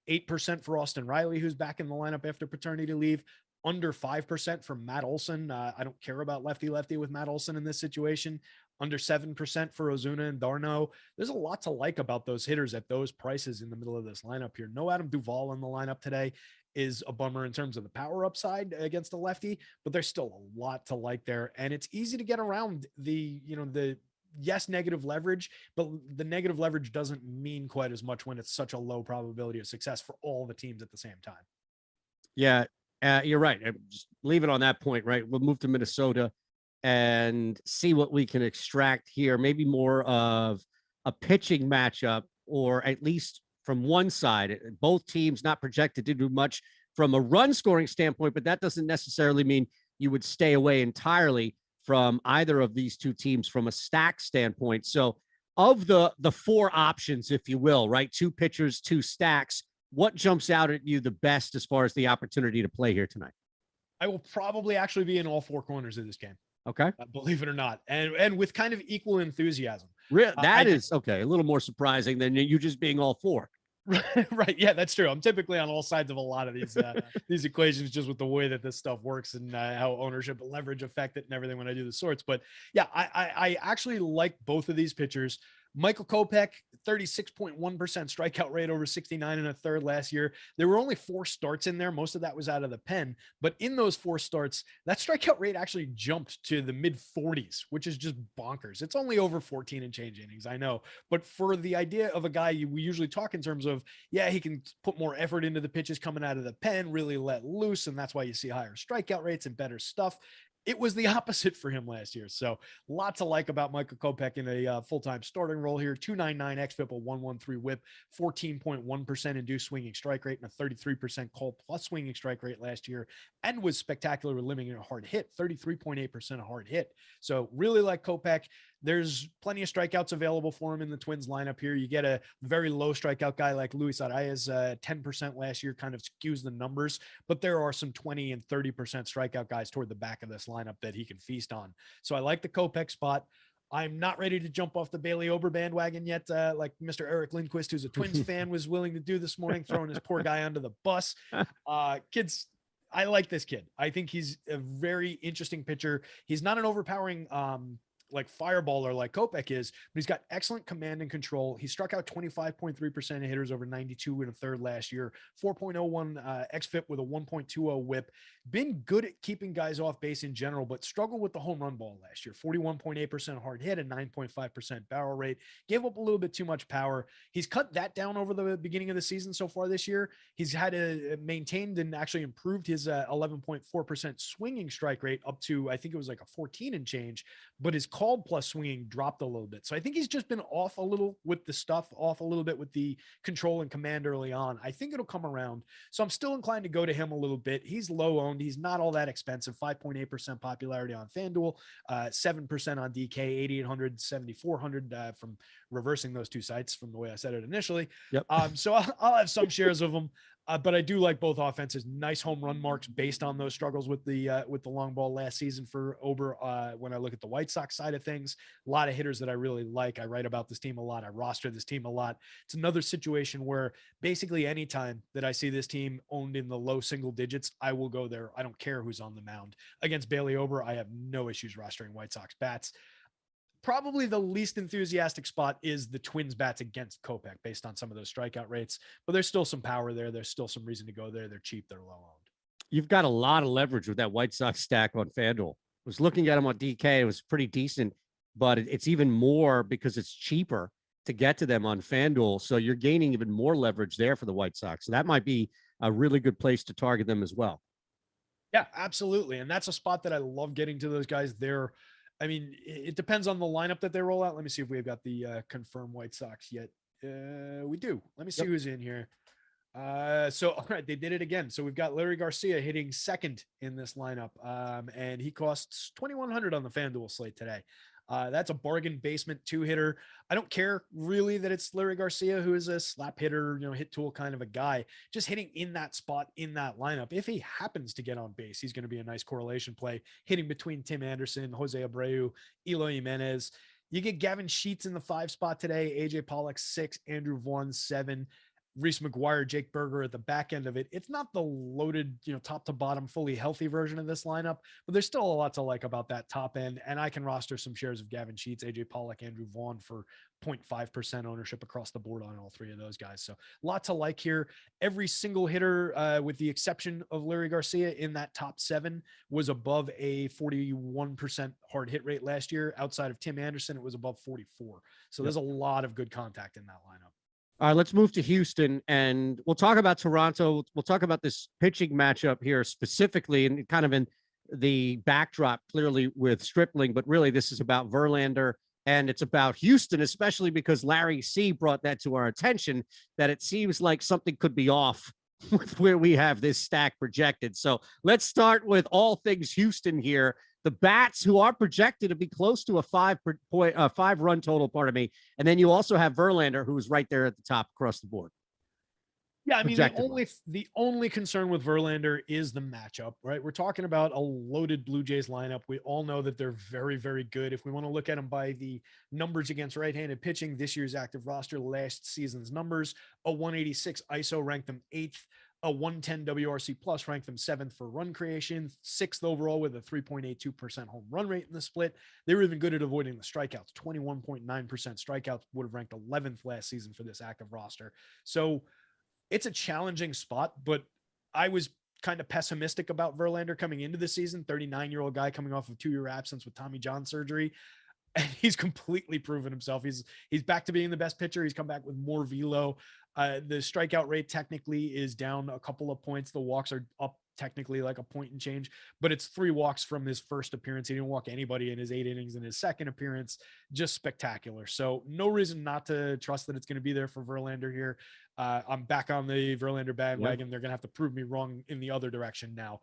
8% for Austin Riley, who's back in the lineup after paternity leave. Under 5% for Matt Olson. I don't care about lefty with Matt Olson in this situation. Under 7% for Ozuna and Darno. There's a lot to like about those hitters at those prices in the middle of this lineup here. No Adam Duvall in the lineup today is a bummer in terms of the power upside against a lefty, but there's still a lot to like there. And it's easy to get around the negative leverage, but the negative leverage doesn't mean quite as much when it's such a low probability of success for all the teams at the same time. Yeah, you're right. Just leave it on that point, right? We'll move to Minnesota and see what we can extract here. Maybe more of a pitching matchup, or at least from one side, both teams not projected to do much from a run scoring standpoint, but that doesn't necessarily mean you would stay away entirely from either of these two teams from a stack standpoint. So of the four options, if you will, right? Two pitchers, two stacks, what jumps out at you the best as far as the opportunity to play here tonight? I will probably actually be in all four corners of this game. Okay. Believe it or not. And with kind of equal enthusiasm. Really? That is okay. A little more surprising than you just being all four. Right. Yeah, that's true. I'm typically on all sides of a lot of these equations, just with the way that this stuff works and how ownership and leverage affect it and everything when I do the sorts. But yeah, I actually like both of these pitchers. Michael Kopech, 36.1% strikeout rate over 69 and a third last year. There were only 4 starts in there. Most of that was out of the pen, but in those 4 starts, that strikeout rate actually jumped to the mid 40s, which is just bonkers. It's only over 14 and change innings, I know, but for the idea of a guy we usually talk in terms of, he can put more effort into the pitches coming out of the pen, really let loose. And that's why you see higher strikeout rates and better stuff. It was the opposite for him last year. So lots to like about Michael Kopech in a full-time starting role here. 299 xFIP, a 113 whip, 14.1% induced swinging strike rate, and a 33% call plus swinging strike rate last year, and was spectacular with limiting a hard hit, 33.8% a hard hit. So really like Kopech. There's plenty of strikeouts available for him in the Twins lineup here. You get a very low strikeout guy like Luis Arias, 10% last year, kind of skews the numbers, but there are some 20 and 30% strikeout guys toward the back of this lineup that he can feast on. So I like the Kopech spot. I'm not ready to jump off the Bailey Ober bandwagon yet, like Mr. Eric Lindquist, who's a Twins fan, was willing to do this morning, throwing his poor guy under the bus. Kids, I like this kid. I think he's a very interesting pitcher. He's not an overpowering like fireballer like Kopech is, but he's got excellent command and control. He struck out 25.3% of hitters over 92 and a third last year, 4.01 xFIP with a 1.20 whip. Been good at keeping guys off base in general, but struggled with the home run ball last year. 41.8% hard hit and 9.5% barrel rate. Gave up a little bit too much power. He's cut that down over the beginning of the season so far this year. He's had maintained and actually improved his 11.4% swinging strike rate up to, I think it was like a 14 and change, but his called plus swinging dropped a little bit. So I think he's just been off a little with the stuff, off a little bit with the control and command early on. I think it'll come around. So I'm still inclined to go to him a little bit. He's low owned. He's not all that expensive. 5.8% popularity on FanDuel, 7% on DK, 8,800, 7,400 from reversing those two sites from the way I said it initially. Yep. So I'll have some shares of them. But I do like both offenses. Nice home run marks based on those struggles with the long ball last season for Ober. When I look at the White Sox side of things, a lot of hitters that I really like. I write about this team a lot. I roster this team a lot. It's another situation where basically anytime that I see this team owned in the low single digits, I will go there. I don't care who's on the mound. Against Bailey Ober, I have no issues rostering White Sox bats. Probably the least enthusiastic spot is the Twins bats against Kopech based on some of those strikeout rates, but there's still some power there. There's still some reason to go there. They're cheap. They're low owned. You've got a lot of leverage with that White Sox stack on FanDuel. I was looking at them on DK. It was pretty decent, but it's even more because it's cheaper to get to them on FanDuel. So you're gaining even more leverage there for the White Sox. So that might be a really good place to target them as well. Yeah, absolutely. And that's a spot that I love getting to those guys. I mean, it depends on the lineup that they roll out. Let me see if we've got the confirmed White Sox yet. We do. Let me see who's in here. So, all right, they did it again. So we've got Larry Garcia hitting second in this lineup. And he costs 2,100 on the FanDuel slate today. That's a bargain basement 2-hitter. I don't care really that it's Larry Garcia, who is a slap hitter, hit tool kind of a guy, just hitting in that spot in that lineup. If he happens to get on base, he's going to be a nice correlation play, hitting between Tim Anderson, Jose Abreu, Eloy Jimenez. You get Gavin Sheets in the 5 spot today, AJ Pollock 6, Andrew Vaughn 7, Reese McGuire, Jake Berger at the back end of it. It's not the loaded, top to bottom, fully healthy version of this lineup, but there's still a lot to like about that top end. And I can roster some shares of Gavin Sheets, AJ Pollock, Andrew Vaughn for 0.5% ownership across the board on all 3 of those guys. So a lot to like here. Every single hitter, with the exception of Larry Garcia in that top 7, was above a 41% hard hit rate last year. Outside of Tim Anderson, it was above 44. So there's a lot of good contact in that lineup. All right, let's move to Houston, and we'll talk about Toronto. We'll talk about this pitching matchup here specifically and kind of in the backdrop, clearly with Stripling, but really this is about Verlander, and it's about Houston, especially because Larry C. brought that to our attention, that it seems like something could be off with where we have this stack projected. So let's start with all things Houston here. The bats, who are projected to be close to a 5-run total, pardon me. And then you also have Verlander, who's right there at the top across the board. Yeah, I mean, the only concern with Verlander is the matchup, right? We're talking about a loaded Blue Jays lineup. We all know that they're very, very good. If we want to look at them by the numbers against right-handed pitching, this year's active roster, last season's numbers, a 186 ISO ranked them 8th. A 110 WRC plus ranked them 7th for run creation, 6th overall with a 3.82% home run rate in the split. They were even good at avoiding the strikeouts. 21.9% strikeouts would have ranked 11th last season for this active roster. So it's a challenging spot, but I was kind of pessimistic about Verlander coming into the season. 39-year-old guy coming off of 2-year absence with Tommy John surgery. And he's completely proven himself. He's back to being the best pitcher. He's come back with more velo. The strikeout rate technically is down a couple of points. The walks are up technically like a point and change, but it's 3 walks from his first appearance. He didn't walk anybody in his 8 innings in his second appearance. Just spectacular. So no reason not to trust that it's going to be there for Verlander here. I'm back on the Verlander bandwagon. Yep. They're going to have to prove me wrong in the other direction now.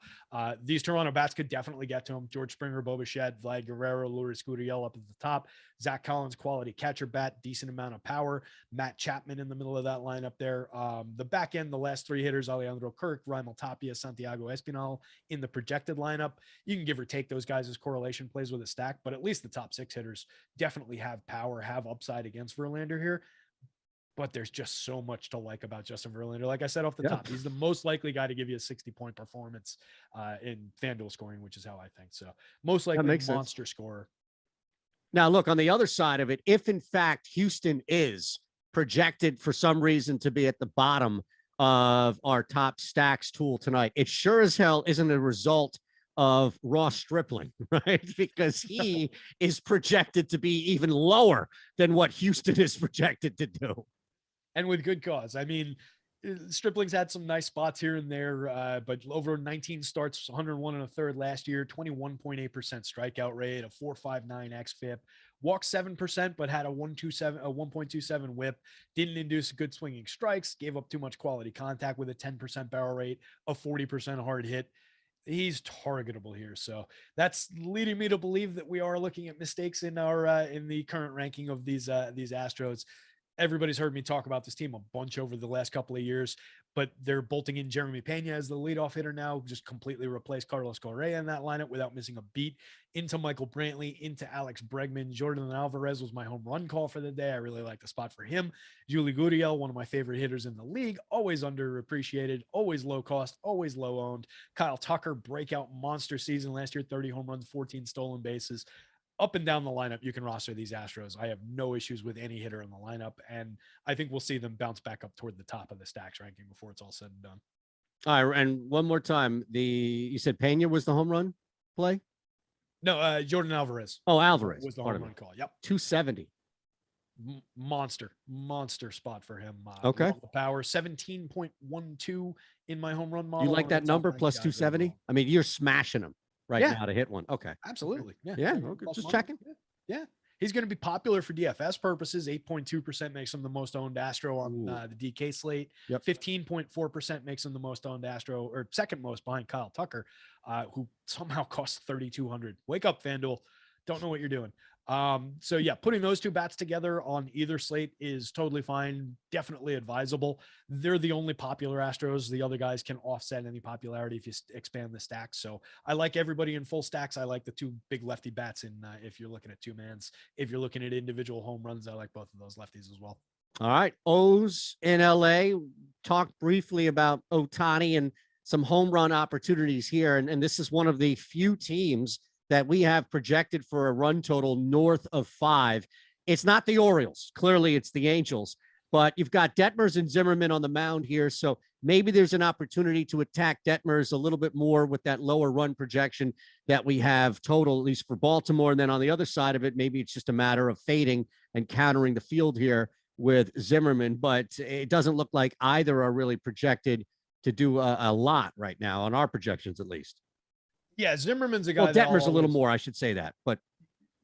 These Toronto bats could definitely get to him. George Springer, Bo Bichette, Vlad Guerrero, Lourdes Gurriel up at the top. Zach Collins, quality catcher bat, decent amount of power. Matt Chapman in the middle of that lineup there. The back end, the last 3 hitters, Alejandro Kirk, Raimel Tapia, Santiago Espinal in the projected lineup. You can give or take those guys as correlation plays with a stack, but at least the top 6 hitters definitely have power, have upside against Verlander here. But there's just so much to like about Justin Verlander. Like I said off the top, he's the most likely guy to give you a 60-point performance in FanDuel scoring, which is how I think. So most likely monster scorer. Now, look, on the other side of it, if in fact Houston is projected for some reason to be at the bottom of our top stacks tool tonight, it sure as hell isn't a result of Ross Stripling, right? Because he is projected to be even lower than what Houston is projected to do. And with good cause. I mean, Stripling's had some nice spots here and there, but over 19 starts, 101 and a third last year, 21.8% strikeout rate, a 4.59 xFIP, walked 7%, but had a 1.27 whip, didn't induce good swinging strikes, gave up too much quality contact with a 10% barrel rate, a 40% hard hit. He's targetable here. So that's leading me to believe that we are looking at mistakes in our, in the current ranking of these Astros. Everybody's heard me talk about this team a bunch over the last couple of years, but they're bolting in Jeremy Pena as the leadoff hitter now, just completely replaced Carlos Correa in that lineup without missing a beat, into Michael Brantley, into Alex Bregman. Jordan Alvarez was my home run call for the day. I really like the spot for him. Julie Gurriel, one of my favorite hitters in the league, always underappreciated, always low cost, always low owned. Kyle Tucker, breakout monster season last year, 30 home runs, 14 stolen bases. Up and down the lineup, you can roster these Astros. I have no issues with any hitter in the lineup, and I think we'll see them bounce back up toward the top of the stacks ranking before it's all said and done. All right, and one more time, you said Pena was the home run play? No, Jordan Alvarez. Oh, Alvarez was the home run call. Yep, 270. Monster spot for him. Okay, the power 17.12 in my home run model. You like that number plus 270? I mean, you're smashing them right now to hit one. Okay. Absolutely. Yeah. Okay. Just checking. Yeah. He's going to be popular for DFS purposes. 8.2% makes him the most owned Astro on the DK slate. Yep. 15.4% makes him the most owned Astro, or second most behind Kyle Tucker, who somehow costs 3,200. Wake up, FanDuel. Don't know what you're doing. So yeah, putting those two bats together on either slate is totally fine. Definitely advisable. They're the only popular Astros. The other guys can offset any popularity if you expand the stacks. So I like everybody in full stacks. I like the two big lefty bats in, if you're looking at two mans. If you're looking at individual home runs, I like both of those lefties as well. All right. O's in LA. Talked briefly about Ohtani and some home run opportunities here. And this is one of the few teams that we have projected for a run total north of 5. It's not the Orioles. Clearly, it's the Angels. But you've got Detmers and Zimmerman on the mound here, so maybe there's an opportunity to attack Detmers a little bit more with that lower run projection that we have total, at least for Baltimore. And then on the other side of it, maybe it's just a matter of fading and countering the field here with Zimmerman. But it doesn't look like either are really projected to do a lot right now on our projections, at least. Yeah, Zimmerman's a guy. Well, Detmer's a little more, I should say that, but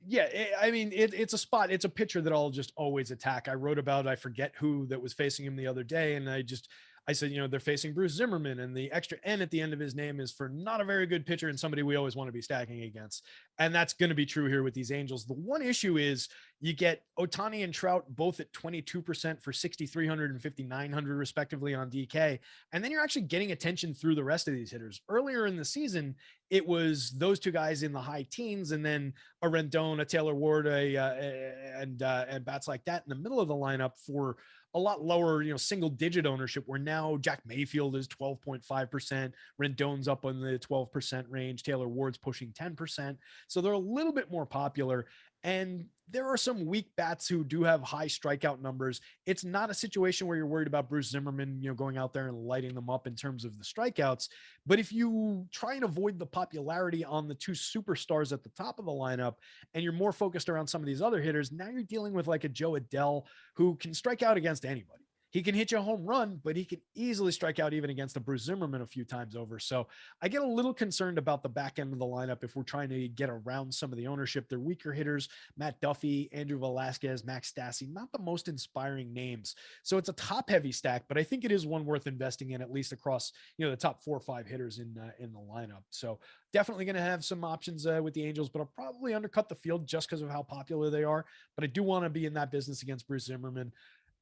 yeah, I mean, it's a spot. It's a pitcher that I'll just always attack. I wrote about, I forget who that was facing him the other day, and I said, they're facing Bruce Zimmerman, and the extra N at the end of his name is for not a very good pitcher and somebody we always want to be stacking against. And that's going to be true here with these Angels. The one issue is you get Ohtani and Trout both at 22% for 6,300 and 5,900 respectively on DK. And then you're actually getting attention through the rest of these hitters. Earlier in the season, it was those two guys in the high teens, and then a Rendon, a Taylor Ward, and bats like that in the middle of the lineup for a lot lower, single digit ownership, where now Jack Mayfield is 12.5%. Rendon's up in the 12% range. Taylor Ward's pushing 10%. So they're a little bit more popular. And there are some weak bats who do have high strikeout numbers. It's not a situation where you're worried about Bruce Zimmerman, going out there and lighting them up in terms of the strikeouts. But if you try and avoid the popularity on the two superstars at the top of the lineup, and you're more focused around some of these other hitters, now you're dealing with like a Joe Adele who can strike out against anybody. He can hit you a home run, but he can easily strike out even against a Bruce Zimmerman a few times over. So I get a little concerned about the back end of the lineup if we're trying to get around some of the ownership. They're weaker hitters: Matt Duffy, Andrew Velasquez, Max Stassi, not the most inspiring names. So it's a top-heavy stack, but I think it is one worth investing in, at least across the top 4 or 5 hitters in the lineup. So definitely going to have some options with the Angels, but I'll probably undercut the field just because of how popular they are. But I do want to be in that business against Bruce Zimmerman.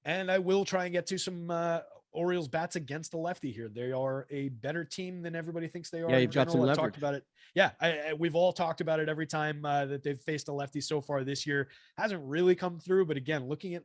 And I will try and get to some Orioles bats against the lefty here. They are a better team than everybody thinks they are. Yeah, you've got some leverage. Talked about it. Yeah, we've all talked about it every time that they've faced a lefty so far this year. Hasn't really come through, but again, looking at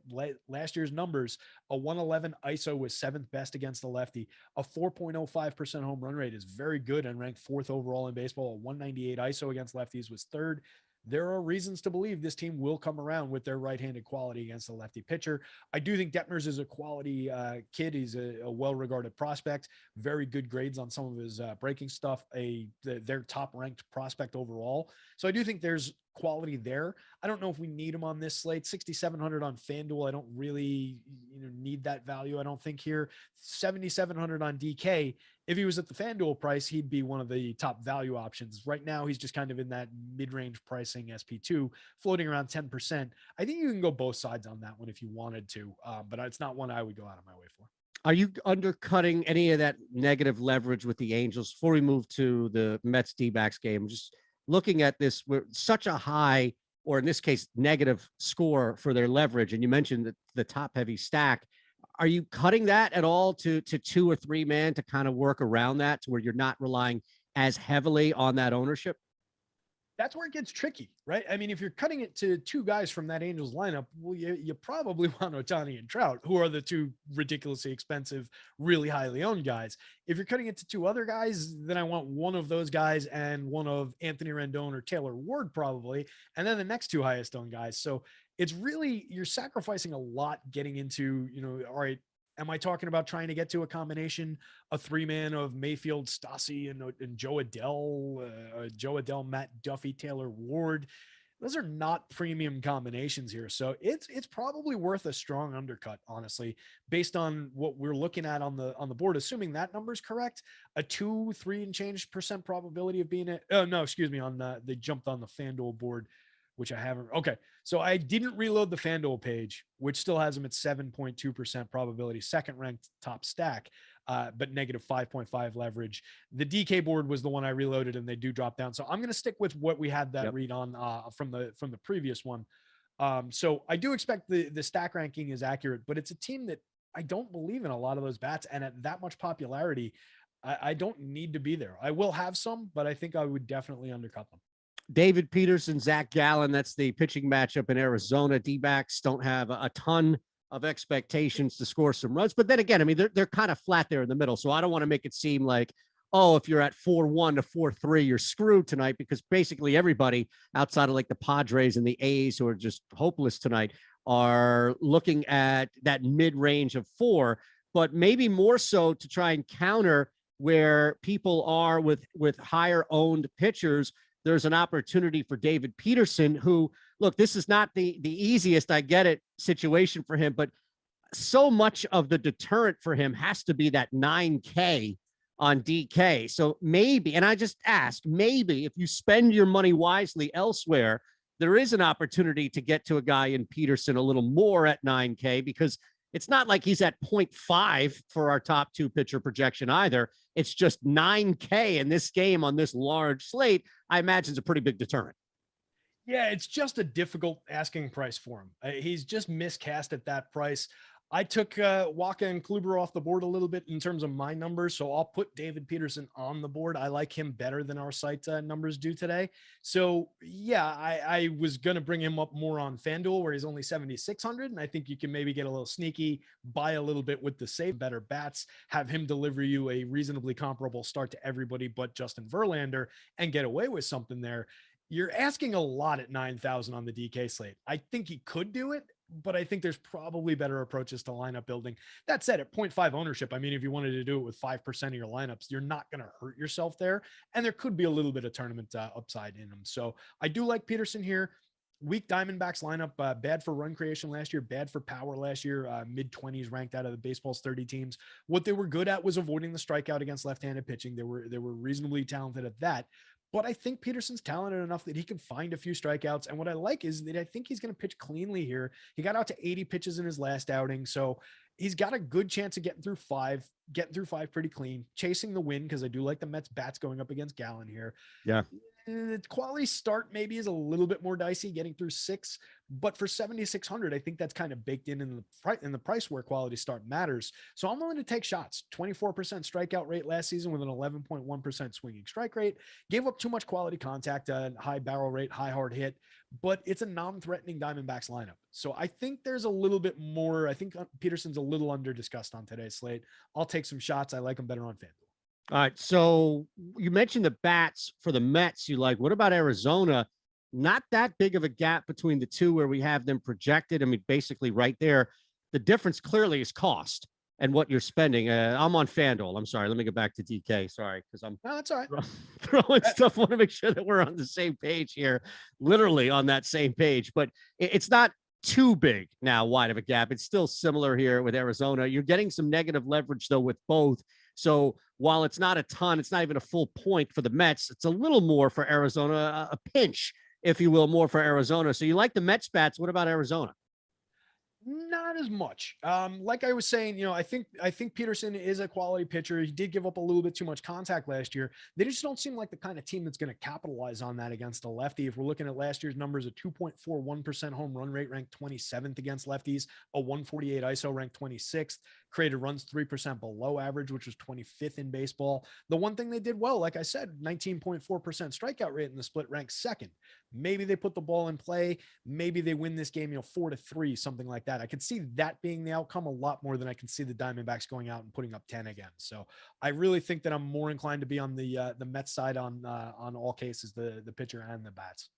last year's numbers, a 111 ISO was 7th best against the lefty. A 4.05% home run rate is very good and ranked 4th overall in baseball. A 198 ISO against lefties was 3rd. There are reasons to believe this team will come around with their right-handed quality against a lefty pitcher. I do think Detmers is a quality kid. He's a well-regarded prospect, very good grades on some of his breaking stuff, their top-ranked prospect overall. So I do think there's quality there. I don't know if we need him on this slate. 6,700 on FanDuel. I don't really need that value. I don't think here. 7,700 on DK. If he was at the FanDuel price, he'd be one of the top value options. Right now, he's just kind of in that mid-range pricing SP2, floating around 10%. I think you can go both sides on that one if you wanted to, but it's not one I would go out of my way for. Are you undercutting any of that negative leverage with the Angels before we move to the Mets D-backs game? Just looking at this, we're such a high, or in this case, negative score for their leverage. And you mentioned the top heavy stack. Are you cutting that at all to 2 or 3 man to kind of work around that to where you're not relying as heavily on that ownership? That's where it gets tricky, right? I mean, if you're cutting it to 2 guys from that Angels lineup, well, you probably want Ohtani and Trout, who are the 2 ridiculously expensive, really highly owned guys. If you're cutting it to 2 other guys, then I want one of those guys and one of Anthony Rendon or Taylor Ward probably, and then the next 2 highest owned guys. So it's really, you're sacrificing a lot getting into, all right, am I talking about trying to get to a combination, a 3-man of Mayfield, Stassi, and Joe Adell, Matt Duffy, Taylor Ward? Those are not premium combinations here. So it's probably worth a strong undercut, honestly, based on what we're looking at on the board, assuming that number is correct. A 2-3 and change % probability of being they jumped on the FanDuel board, which I haven't. Okay. So I didn't reload the FanDuel page, which still has them at 7.2% probability, second ranked top stack, but negative 5.5 leverage. The DK board was the one I reloaded and they do drop down. So I'm going to stick with what we had that read on from the previous one. So I do expect the stack ranking is accurate, but it's a team that I don't believe in a lot of those bats. And at that much popularity, I don't need to be there. I will have some, but I think I would definitely undercut them. David Peterson, Zach Gallen, that's the pitching matchup in Arizona. D-backs don't have a ton of expectations to score some runs. But then again, I mean, they're kind of flat there in the middle. So I don't want to make it seem like, oh, if you're at 4-1 to 4-3, you're screwed tonight, because basically everybody outside of like the Padres and the A's, who are just hopeless tonight, are looking at that mid-range of 4, but maybe more so to try and counter where people are with higher owned pitchers. There's an opportunity for David Peterson, who, look, this is not the easiest, I get it, situation for him, but so much of the deterrent for him has to be that 9K on DK. So maybe, and I just ask, maybe if you spend your money wisely elsewhere, there is an opportunity to get to a guy in Peterson a little more at 9K, because it's not like he's at 0.5 for our top 2 pitcher projection either. It's just 9K in this game on this large slate. I imagine it's a pretty big deterrent. Yeah, it's just a difficult asking price for him. He's just miscast at that price. I took Waka and Kluber off the board a little bit in terms of my numbers, so I'll put David Peterson on the board. I like him better than our site numbers do today. So yeah, I was going to bring him up more on FanDuel, where he's only 7,600, and I think you can maybe get a little sneaky, buy a little bit with the save better bats, have him deliver you a reasonably comparable start to everybody but Justin Verlander, and get away with something there. You're asking a lot at 9,000 on the DK slate. I think he could do it, but I think there's probably better approaches to lineup building. That said, at 0.5 ownership, I mean, if you wanted to do it with 5% of your lineups, you're not going to hurt yourself there. And there could be a little bit of tournament upside in them. So I do like Peterson here. Weak Diamondbacks lineup, bad for run creation last year, bad for power last year, mid-20s ranked out of the baseball's 30 teams. What they were good at was avoiding the strikeout against left-handed pitching. They were reasonably talented at that. But I think Peterson's talented enough that he can find a few strikeouts. And what I like is that I think he's going to pitch cleanly here. He got out to 80 pitches in his last outing. So he's got a good chance of getting through five pretty clean, chasing the win, because I do like the Mets bats going up against Gallen here. Yeah. The quality start maybe is a little bit more dicey, getting through 6, but for 7,600, I think that's kind of baked in the price where quality start matters. So I'm willing to take shots. 24% strikeout rate last season with an 11.1% swinging strike rate. Gave up too much quality contact, high barrel rate, high hard hit, but it's a non-threatening Diamondbacks lineup. So I think there's a little bit more. I think Peterson's a little under discussed on today's slate. I'll take some shots. I like him better on FanDuel. All right. So you mentioned the bats for the Mets you like. What about Arizona? Not that big of a gap between the two where we have them projected. I mean, basically right there. The difference clearly is cost. and what you're spending. I'm on FanDuel. I'm sorry. Let me get back to DK. Sorry, because I'm No, that's all right. throwing stuff. I want to make sure that we're on the same page here, literally on that same page. But it's not too big now, wide of a gap. It's still similar here with Arizona. You're getting some negative leverage, though, with both. So while it's not a ton, it's not even a full point for the Mets. It's a little more for Arizona, a pinch, if you will, more for Arizona. So you like the Mets bats. What about Arizona? Not as much. Like I was saying, I think Peterson is a quality pitcher. He did give up a little bit too much contact last year. They just don't seem like the kind of team that's going to capitalize on that against a lefty. If we're looking at last year's numbers, a 2.41% home run rate ranked 27th against lefties, a 148 ISO ranked 26th, created runs 3% below average, which was 25th in baseball. The one thing they did well, like I said, 19.4% strikeout rate in the split, ranked second. Maybe they put the ball in play. Maybe they win this game, 4-3, something like that. I could see that being the outcome a lot more than I can see the Diamondbacks going out and putting up 10 again. So I really think that I'm more inclined to be on the Mets side on all cases, the pitcher and the bats.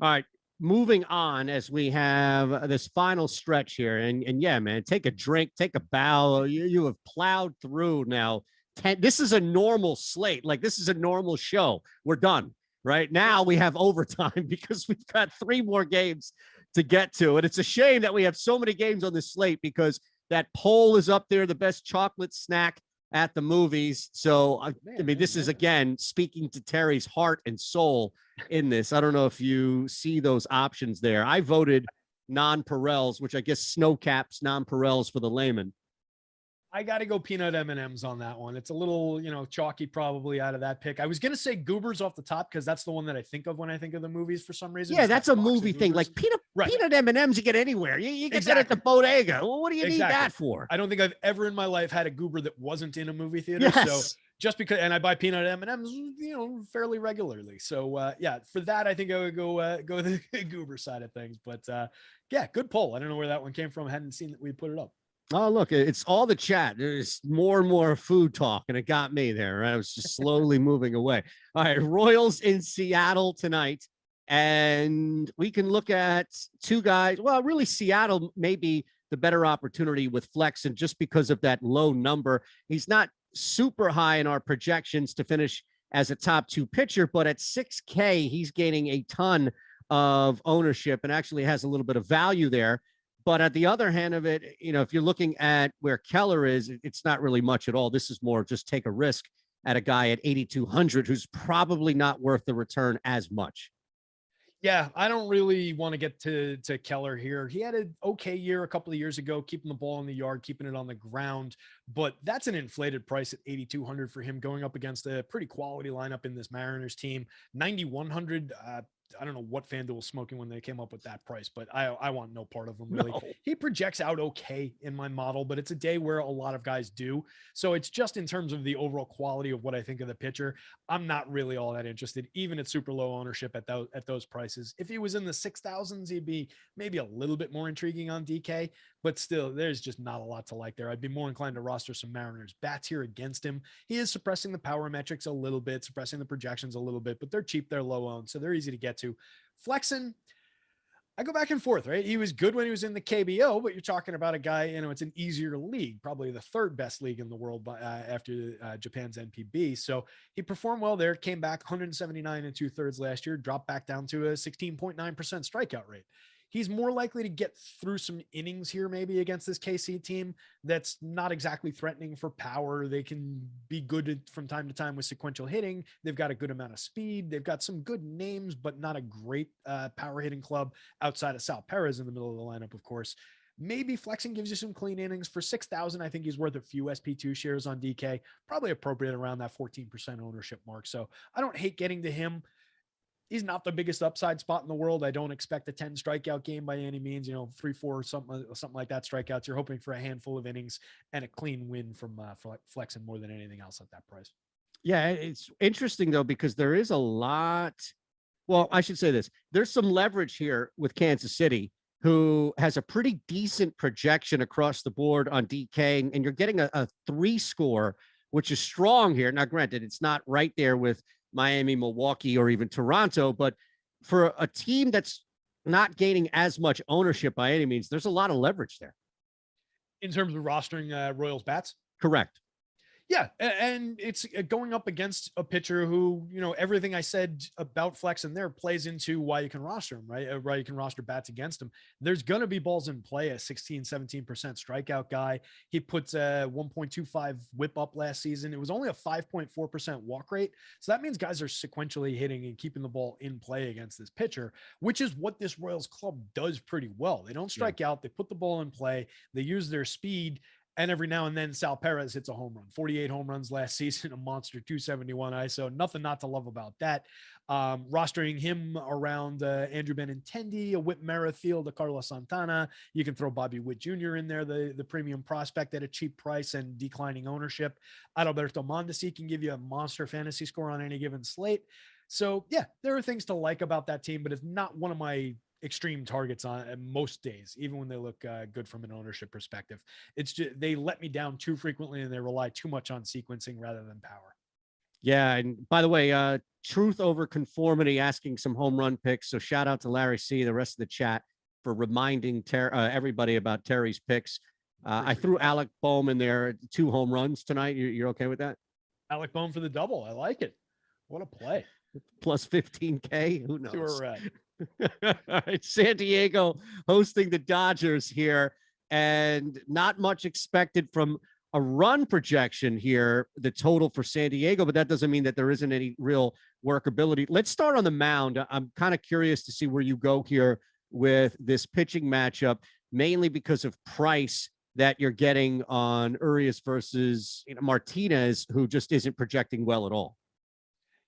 All right. Moving on as we have this final stretch here. And yeah, man, take a drink, take a bow. You have plowed through now. This is a normal slate. Like, this is a normal show. We're done. Right now we have overtime because we've got 3 more games to get to. And it's a shame that we have so many games on this slate because that poll is up there, the best chocolate snack at the movies. So, I mean, this is, again, speaking to Terry's heart and soul in this. I don't know if you see those options there. I voted non-Perels, which I guess snow caps non-Perels for the layman. I got to go peanut M&Ms on that one. It's a little, chalky probably out of that pick. I was going to say Goobers off the top because that's the one that I think of when I think of the movies for some reason. Yeah, that's a movie thing. Like peanut M&Ms you get anywhere. You get that at the bodega. Well, what do you need that for? I don't think I've ever in my life had a Goober that wasn't in a movie theater. Yes. So just because, and I buy peanut M&Ms, fairly regularly. So yeah, for that, I think I would go the Goober side of things. But yeah, good poll. I don't know where that one came from. I hadn't seen that we put it up. Oh, look, it's all the chat. There's more and more food talk, and it got me there. Right? I was just slowly moving away. All right, Royals in Seattle tonight, and we can look at 2 guys. Well, really, Seattle may be the better opportunity with Flexen just because of that low number. He's not super high in our projections to finish as a top 2 pitcher, but at 6K, he's gaining a ton of ownership and actually has a little bit of value there. But at the other hand of it, if you're looking at where Keller is, it's not really much at all. This is more just take a risk at a guy at 8,200 who's probably not worth the return as much. Yeah, I don't really want to get to Keller here. He had an okay year a couple of years ago, keeping the ball in the yard, keeping it on the ground, but that's an inflated price at 8,200 for him going up against a pretty quality lineup in this Mariners team. 9,100. I don't know what FanDuel was smoking when they came up with that price, but I want no part of him really. No. He projects out okay in my model, but it's a day where a lot of guys do. So it's just in terms of the overall quality of what I think of the pitcher. I'm not really all that interested, even at super low ownership at those prices. If he was in the 6,000s, he'd be maybe a little bit more intriguing on DK, but still there's just not a lot to like there. I'd be more inclined to roster some Mariners bats here against him. He is suppressing the power metrics a little bit, suppressing the projections a little bit, but they're cheap, they're low owned, so they're easy to get to. Flexen, I go back and forth, right? He was good when he was in the KBO, but you're talking about a guy, it's an easier league, probably the 3rd best league in the world after Japan's NPB. So he performed well there, came back 179 2/3 last year, dropped back down to a 16.9% strikeout rate. He's more likely to get through some innings here, maybe against this KC team that's not exactly threatening for power. They can be good from time to time with sequential hitting. They've got a good amount of speed. They've got some good names, but not a great power hitting club outside of Sal Perez in the middle of the lineup, of course. Maybe Flexing gives you some clean innings for 6,000. I think he's worth a few SP2 shares on DK, probably appropriate around that 14% ownership mark. So I don't hate getting to him. He's not the biggest upside spot in the world. I don't expect a 10 strikeout game by any means, 3, 4, something like that strikeouts. You're hoping for a handful of innings and a clean win from Flexen more than anything else at that price. Yeah, it's interesting though, because there is a lot. Well, I should say this. There's some leverage here with Kansas City, who has a pretty decent projection across the board on DK, and you're getting a 3 score, which is strong here. Now, granted, it's not right there with Miami, Milwaukee, or even Toronto, but for a team that's not gaining as much ownership by any means, there's a lot of leverage there. in terms of rostering Royals bats. Correct. Yeah, and it's going up against a pitcher who, everything I said about flex in there plays into why you can roster him, right? Why you can roster bats against him. There's going to be balls in play, a 16, 17% strikeout guy. He puts a 1.25 whip up last season. It was only a 5.4% walk rate. So that means guys are sequentially hitting and keeping the ball in play against this pitcher, which is what this Royals club does pretty well. They don't strike out. They put the ball in play. They use their speed. And every now and then, Sal Perez hits a home run. 48 home runs last season, a monster 271 ISO. Nothing not to love about that. Rostering him around Andrew Benintendi, a Whit Merrifield, a Carlos Santana. You can throw Bobby Witt Jr. in there, the premium prospect at a cheap price and declining ownership. Adalberto Mondesi can give you a monster fantasy score on any given slate. So, yeah, there are things to like about that team, but it's not one of my extreme targets on most days, even when they look good from an ownership perspective. It's just they let me down too frequently and they rely too much on sequencing rather than power. Yeah, and by the way, truth over conformity, asking some home run picks. So shout out to Larry C, the rest of the chat, for reminding everybody about Terry's picks. I threw Alec Bohm in there, 2 home runs tonight. You're okay with that? Alec Bohm for the double. I like it. What a play. Plus 15K. Who knows? Sure, right. All right, San Diego hosting the Dodgers here, and not much expected from a run projection here, the total for San Diego, but that doesn't mean that there isn't any real workability. Let's start on the mound. I'm kind of curious to see where you go here with this pitching matchup, mainly because of price that you're getting on Urias versus Martinez, who just isn't projecting well at all.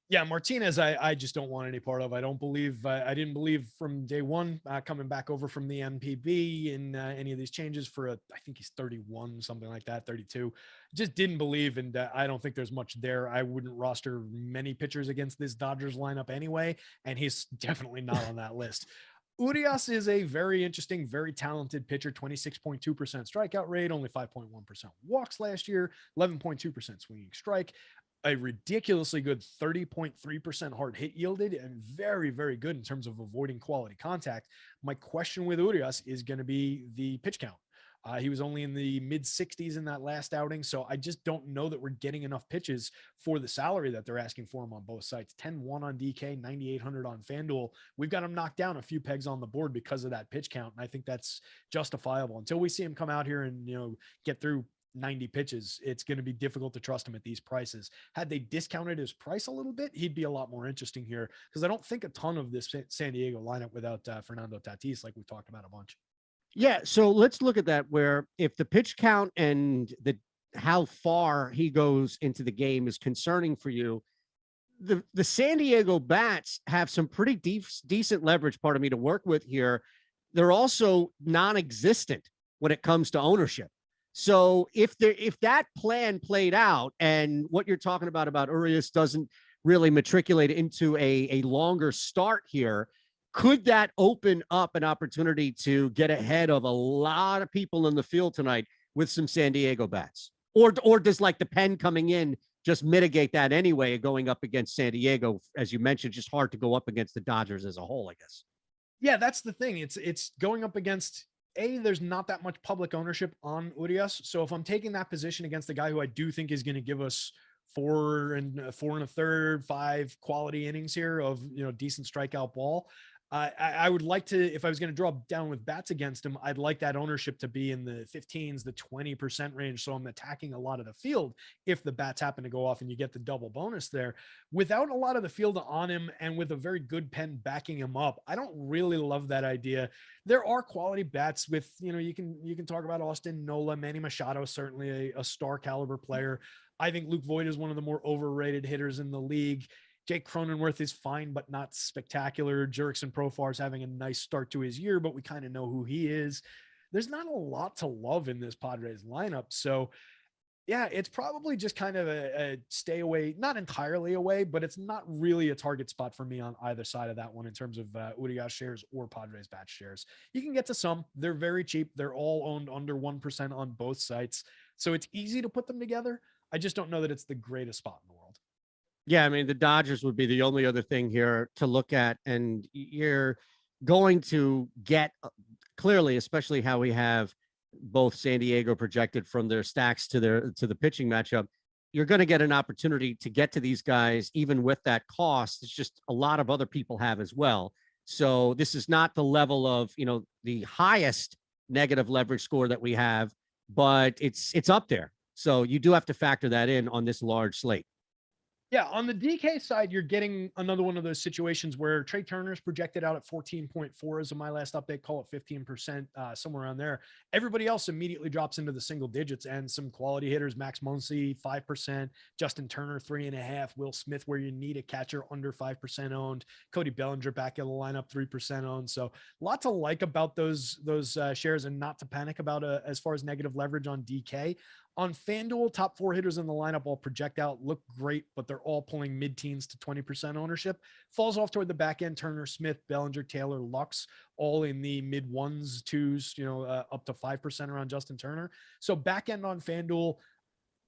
Yeah, Martinez, I just don't want any part of. I didn't believe from day one coming back over from the NPB in any of these changes for I think he's 31, something like that, 32. Just didn't believe, and I don't think there's much there. I wouldn't roster many pitchers against this Dodgers lineup anyway, and he's definitely not on that list. Urias is a very interesting, very talented pitcher, 26.2% strikeout rate, only 5.1% walks last year, 11.2% swinging strike. A ridiculously good 30.3% hard hit yielded and very, very good in terms of avoiding quality contact. My question with Urias is going to be the pitch count. He was only in the mid 60s in that last outing. So I just don't know that we're getting enough pitches for the salary that they're asking for him on both sites. 10-1 on DK, 9,800 on FanDuel. We've got him knocked down a few pegs on the board because of that pitch count. And I think that's justifiable until we see him come out here and, get through 90 pitches. It's going to be difficult to trust him at these prices. Had they discounted his price a little bit, he'd be a lot more interesting here, because I don't think a ton of this San Diego lineup without Fernando Tatis, like we talked about a bunch. Yeah, so let's look at that, where if the pitch count and how far he goes into the game is concerning for you, the San Diego bats have some pretty decent leverage, part of me, to work with here. They're also non-existent when it comes to ownership. So if that plan played out and what you're talking about Urias doesn't really matriculate into a longer start here, could that open up an opportunity to get ahead of a lot of people in the field tonight with some San Diego bats? Or does like the pen coming in just mitigate that anyway, going up against San Diego? As you mentioned, just hard to go up against the Dodgers as a whole, I guess. Yeah, that's the thing. It's going up against there's not that much public ownership on Urias. So if I'm taking that position against the guy who I do think is going to give us 4 1/3, 5 quality innings here of, decent strikeout ball, I would like to, if I was going to draw down with bats against him, I'd like that ownership to be in the 15s, the 20% range. So I'm attacking a lot of the field if the bats happen to go off and you get the double bonus there. Without a lot of the field on him and with a very good pen backing him up, I don't really love that idea. There are quality bats with, you can talk about Austin Nola, Manny Machado, certainly a star caliber player. I think Luke Voit is one of the more overrated hitters in the league. Jake Cronenworth is fine, but not spectacular. Jurickson Profar is having a nice start to his year, but we kind of know who he is. There's not a lot to love in this Padres lineup. So yeah, it's probably just kind of a stay away, not entirely away, but it's not really a target spot for me on either side of that one in terms of Urias shares or Padres bat shares. You can get to some. They're very cheap. They're all owned under 1% on both sites. So it's easy to put them together. I just don't know that it's the greatest spot in the world. Yeah, I mean, the Dodgers would be the only other thing here to look at, and you're going to get clearly, especially how we have both San Diego projected from their stacks to the pitching matchup, you're going to get an opportunity to get to these guys even with that cost. It's just a lot of other people have as well. So this is not the level of, the highest negative leverage score that we have, but it's up there. So you do have to factor that in on this large slate. Yeah, on the DK side, you're getting another one of those situations where Trey Turner's projected out at 14.4 as of my last update, call it 15%, somewhere around there. Everybody else immediately drops into the single digits, and some quality hitters, Max Muncy, 5%, Justin Turner, 3.5%, Will Smith, where you need a catcher, under 5% owned, Cody Bellinger back in the lineup, 3% owned. So a lot to like about those shares, and not to panic about as far as negative leverage on DK. On FanDuel, top 4 hitters in the lineup all project out, look great, but they're all pulling mid-teens to 20% ownership. Falls off toward the back end. Turner, Smith, Bellinger, Taylor, Lux, all in the mid 1s, 2s, up to 5% around Justin Turner. So back end on FanDuel,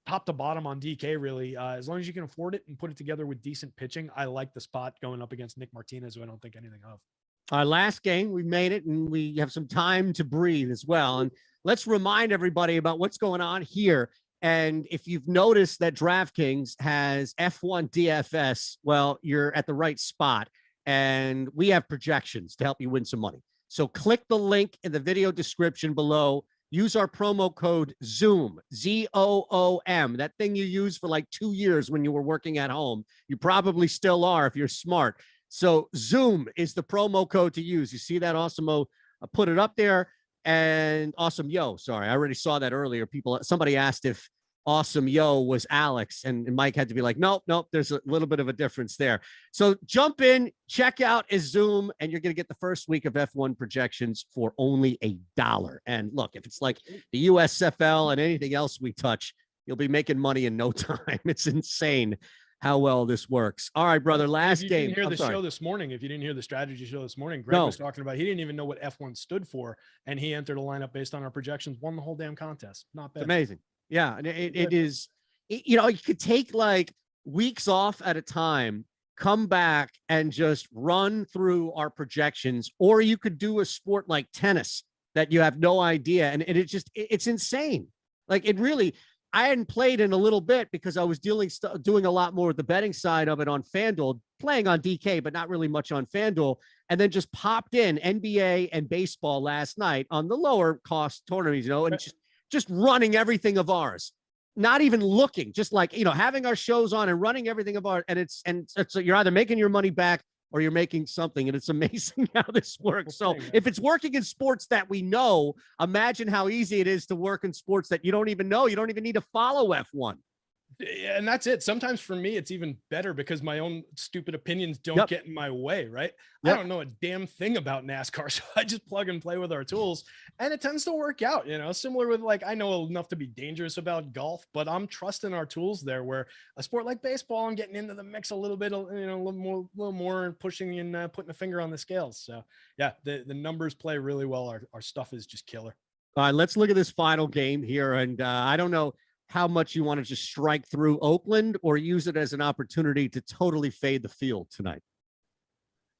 top to bottom on DK, really, as long as you can afford it and put it together with decent pitching, I like the spot going up against Nick Martinez, who I don't think anything of. Our last game, we made it, and we have some time to breathe as well. And let's remind everybody about what's going on here. And if you've noticed that DraftKings has F1 DFS, well, you're at the right spot. And we have projections to help you win some money. So click the link in the video description below. Use our promo code ZOOM, ZOOM, that thing you used for like 2 years when you were working at home. You probably still are if you're smart. So Zoom is the promo code to use. You see that? Awesemo put it up there. And Awesome Yo, sorry, I already saw that earlier. Somebody asked if Awesome Yo was Alex, and Mike had to be like, nope, there's a little bit of a difference there. So jump in, check out Zoom, and you're going to get the first week of F1 projections for only $1. And look, if it's like the USFL and anything else we touch, you'll be making money in no time. It's insane how well this works. All right, brother, last game. If you didn't hear the strategy show this morning, Greg was talking about, he didn't even know what F1 stood for, and he entered a lineup based on our projections, won the whole damn contest. Not bad. It's amazing. Yeah, it is. You could take like weeks off at a time, come back and just run through our projections, or you could do a sport like tennis that you have no idea. And it's insane. Like, it really, I hadn't played in a little bit because I was doing a lot more of the betting side of it on FanDuel, playing on DK, but not really much on FanDuel. And then just popped in NBA and baseball last night on the lower cost tournaments, and just running everything of ours, not even looking, just like, having our shows on and running everything of ours. And so you're either making your money back or you're making something. And it's amazing how this works. So if it's working in sports that we know, imagine how easy it is to work in sports that you don't even know. You don't even need to follow F1. And that's it. Sometimes for me, it's even better because my own stupid opinions don't get in my way, right? I don't know a damn thing about NASCAR, so I just plug and play with our tools, and it tends to work out, similar with, like, I know enough to be dangerous about golf, but I'm trusting our tools there, where a sport like baseball, I'm getting into the mix a little bit, a little more and pushing and putting a finger on the scales. So yeah, the numbers play really well. Our stuff is just killer. All right, let's look at this final game here. And I don't know how much you want to just strike through Oakland or use it as an opportunity to totally fade the field tonight.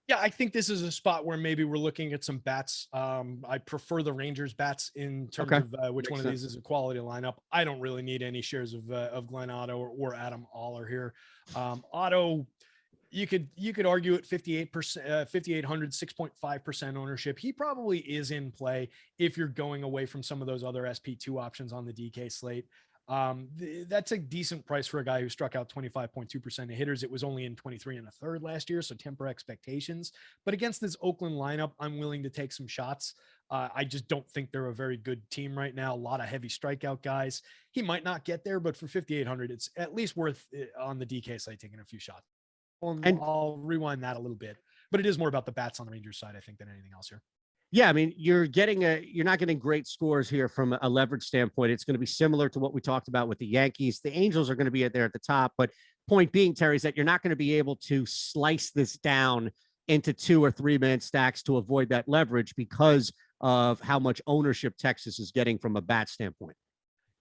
Yeah, I think this is a spot where maybe we're looking at some bats. I prefer the Rangers bats in terms of which one of these is a quality lineup. I don't really need any shares of Glenn Otto or Adam Aller here. Otto, you could argue at 58%, 5,800, 6.5% ownership. He probably is in play if you're going away from some of those other SP2 options on the DK slate. That's a decent price for a guy who struck out 25.2% of hitters. It was only in 23 1/3 last year, so temper expectations. But against this Oakland lineup, I'm willing to take some shots. I just don't think they're a very good team right now. A lot of heavy strikeout guys. He might not get there, but for 5,800, it's at least worth it on the DK side taking a few shots. And I'll rewind that a little bit, but it is more about the bats on the Rangers side, I think, than anything else here. Yeah, I mean, you're not getting great scores here from a leverage standpoint. It's going to be similar to what we talked about with the Yankees. The Angels are going to be there at the top, but point being, Terry, is that you're not going to be able to slice this down into 2 or 3 man stacks to avoid that leverage because of how much ownership Texas is getting from a bat standpoint.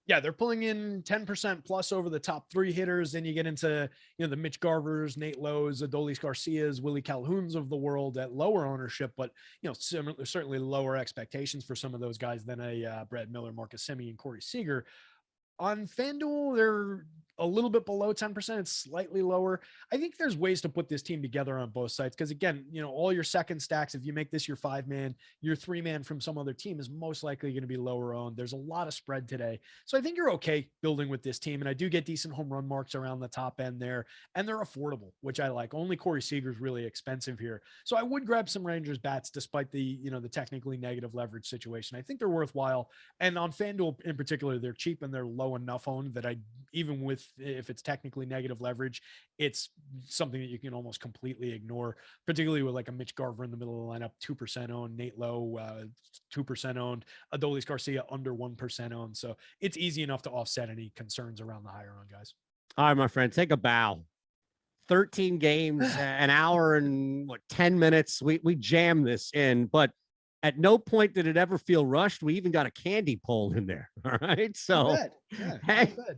Yeah, they're pulling in 10% plus over the top 3 hitters. Then you get into, the Mitch Garvers, Nate Lowe's, Adolis Garcias, Willie Calhoun's of the world at lower ownership, but, certainly lower expectations for some of those guys than a Brad Miller, Marcus Semien, Corey Seager. On FanDuel, they're a little bit below 10%. It's slightly lower. I think there's ways to put this team together on both sides. Because again, all your second stacks, if you make this your 5-man, your 3-man from some other team is most likely going to be lower owned. There's a lot of spread today. So I think you're okay building with this team. And I do get decent home run marks around the top end there. And they're affordable, which I like. Only Corey Seager is really expensive here. So I would grab some Rangers bats despite the, the technically negative leverage situation. I think they're worthwhile. And on FanDuel in particular, they're cheap and they're low enough owned that even if it's technically negative leverage, it's something that you can almost completely ignore, particularly with like a Mitch Garver in the middle of the lineup, 2% owned, Nate Lowe, 2% owned, Adolis Garcia under 1% owned. So it's easy enough to offset any concerns around the higher owned guys. All right, my friend, take a bow. 13 games, an hour and 10 minutes. We jammed this in, but at no point did it ever feel rushed. We even got a candy poll in there. All right. So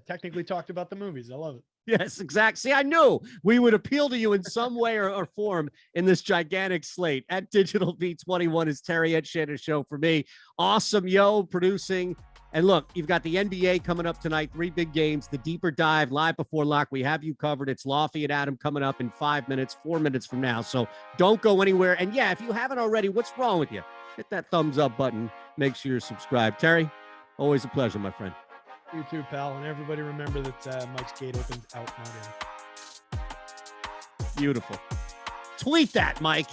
technically talked about the movies. I love it. Yes, exactly. See, I knew we would appeal to you in some way or form in this gigantic slate. At Digital V21 is Terry at Shander Show for me. Awesome, producing. And look, you've got the NBA coming up tonight, 3 big games, the deeper dive, live before lock. We have you covered. It's Lofty and Adam coming up in 5 minutes, 4 minutes from now. So don't go anywhere. And yeah, if you haven't already, what's wrong with you? Hit that thumbs up button. Make sure you're subscribed. Terry, always a pleasure, my friend. You too, pal. And everybody remember that Mike's gate opens out, not in. Beautiful. Tweet that, Mike.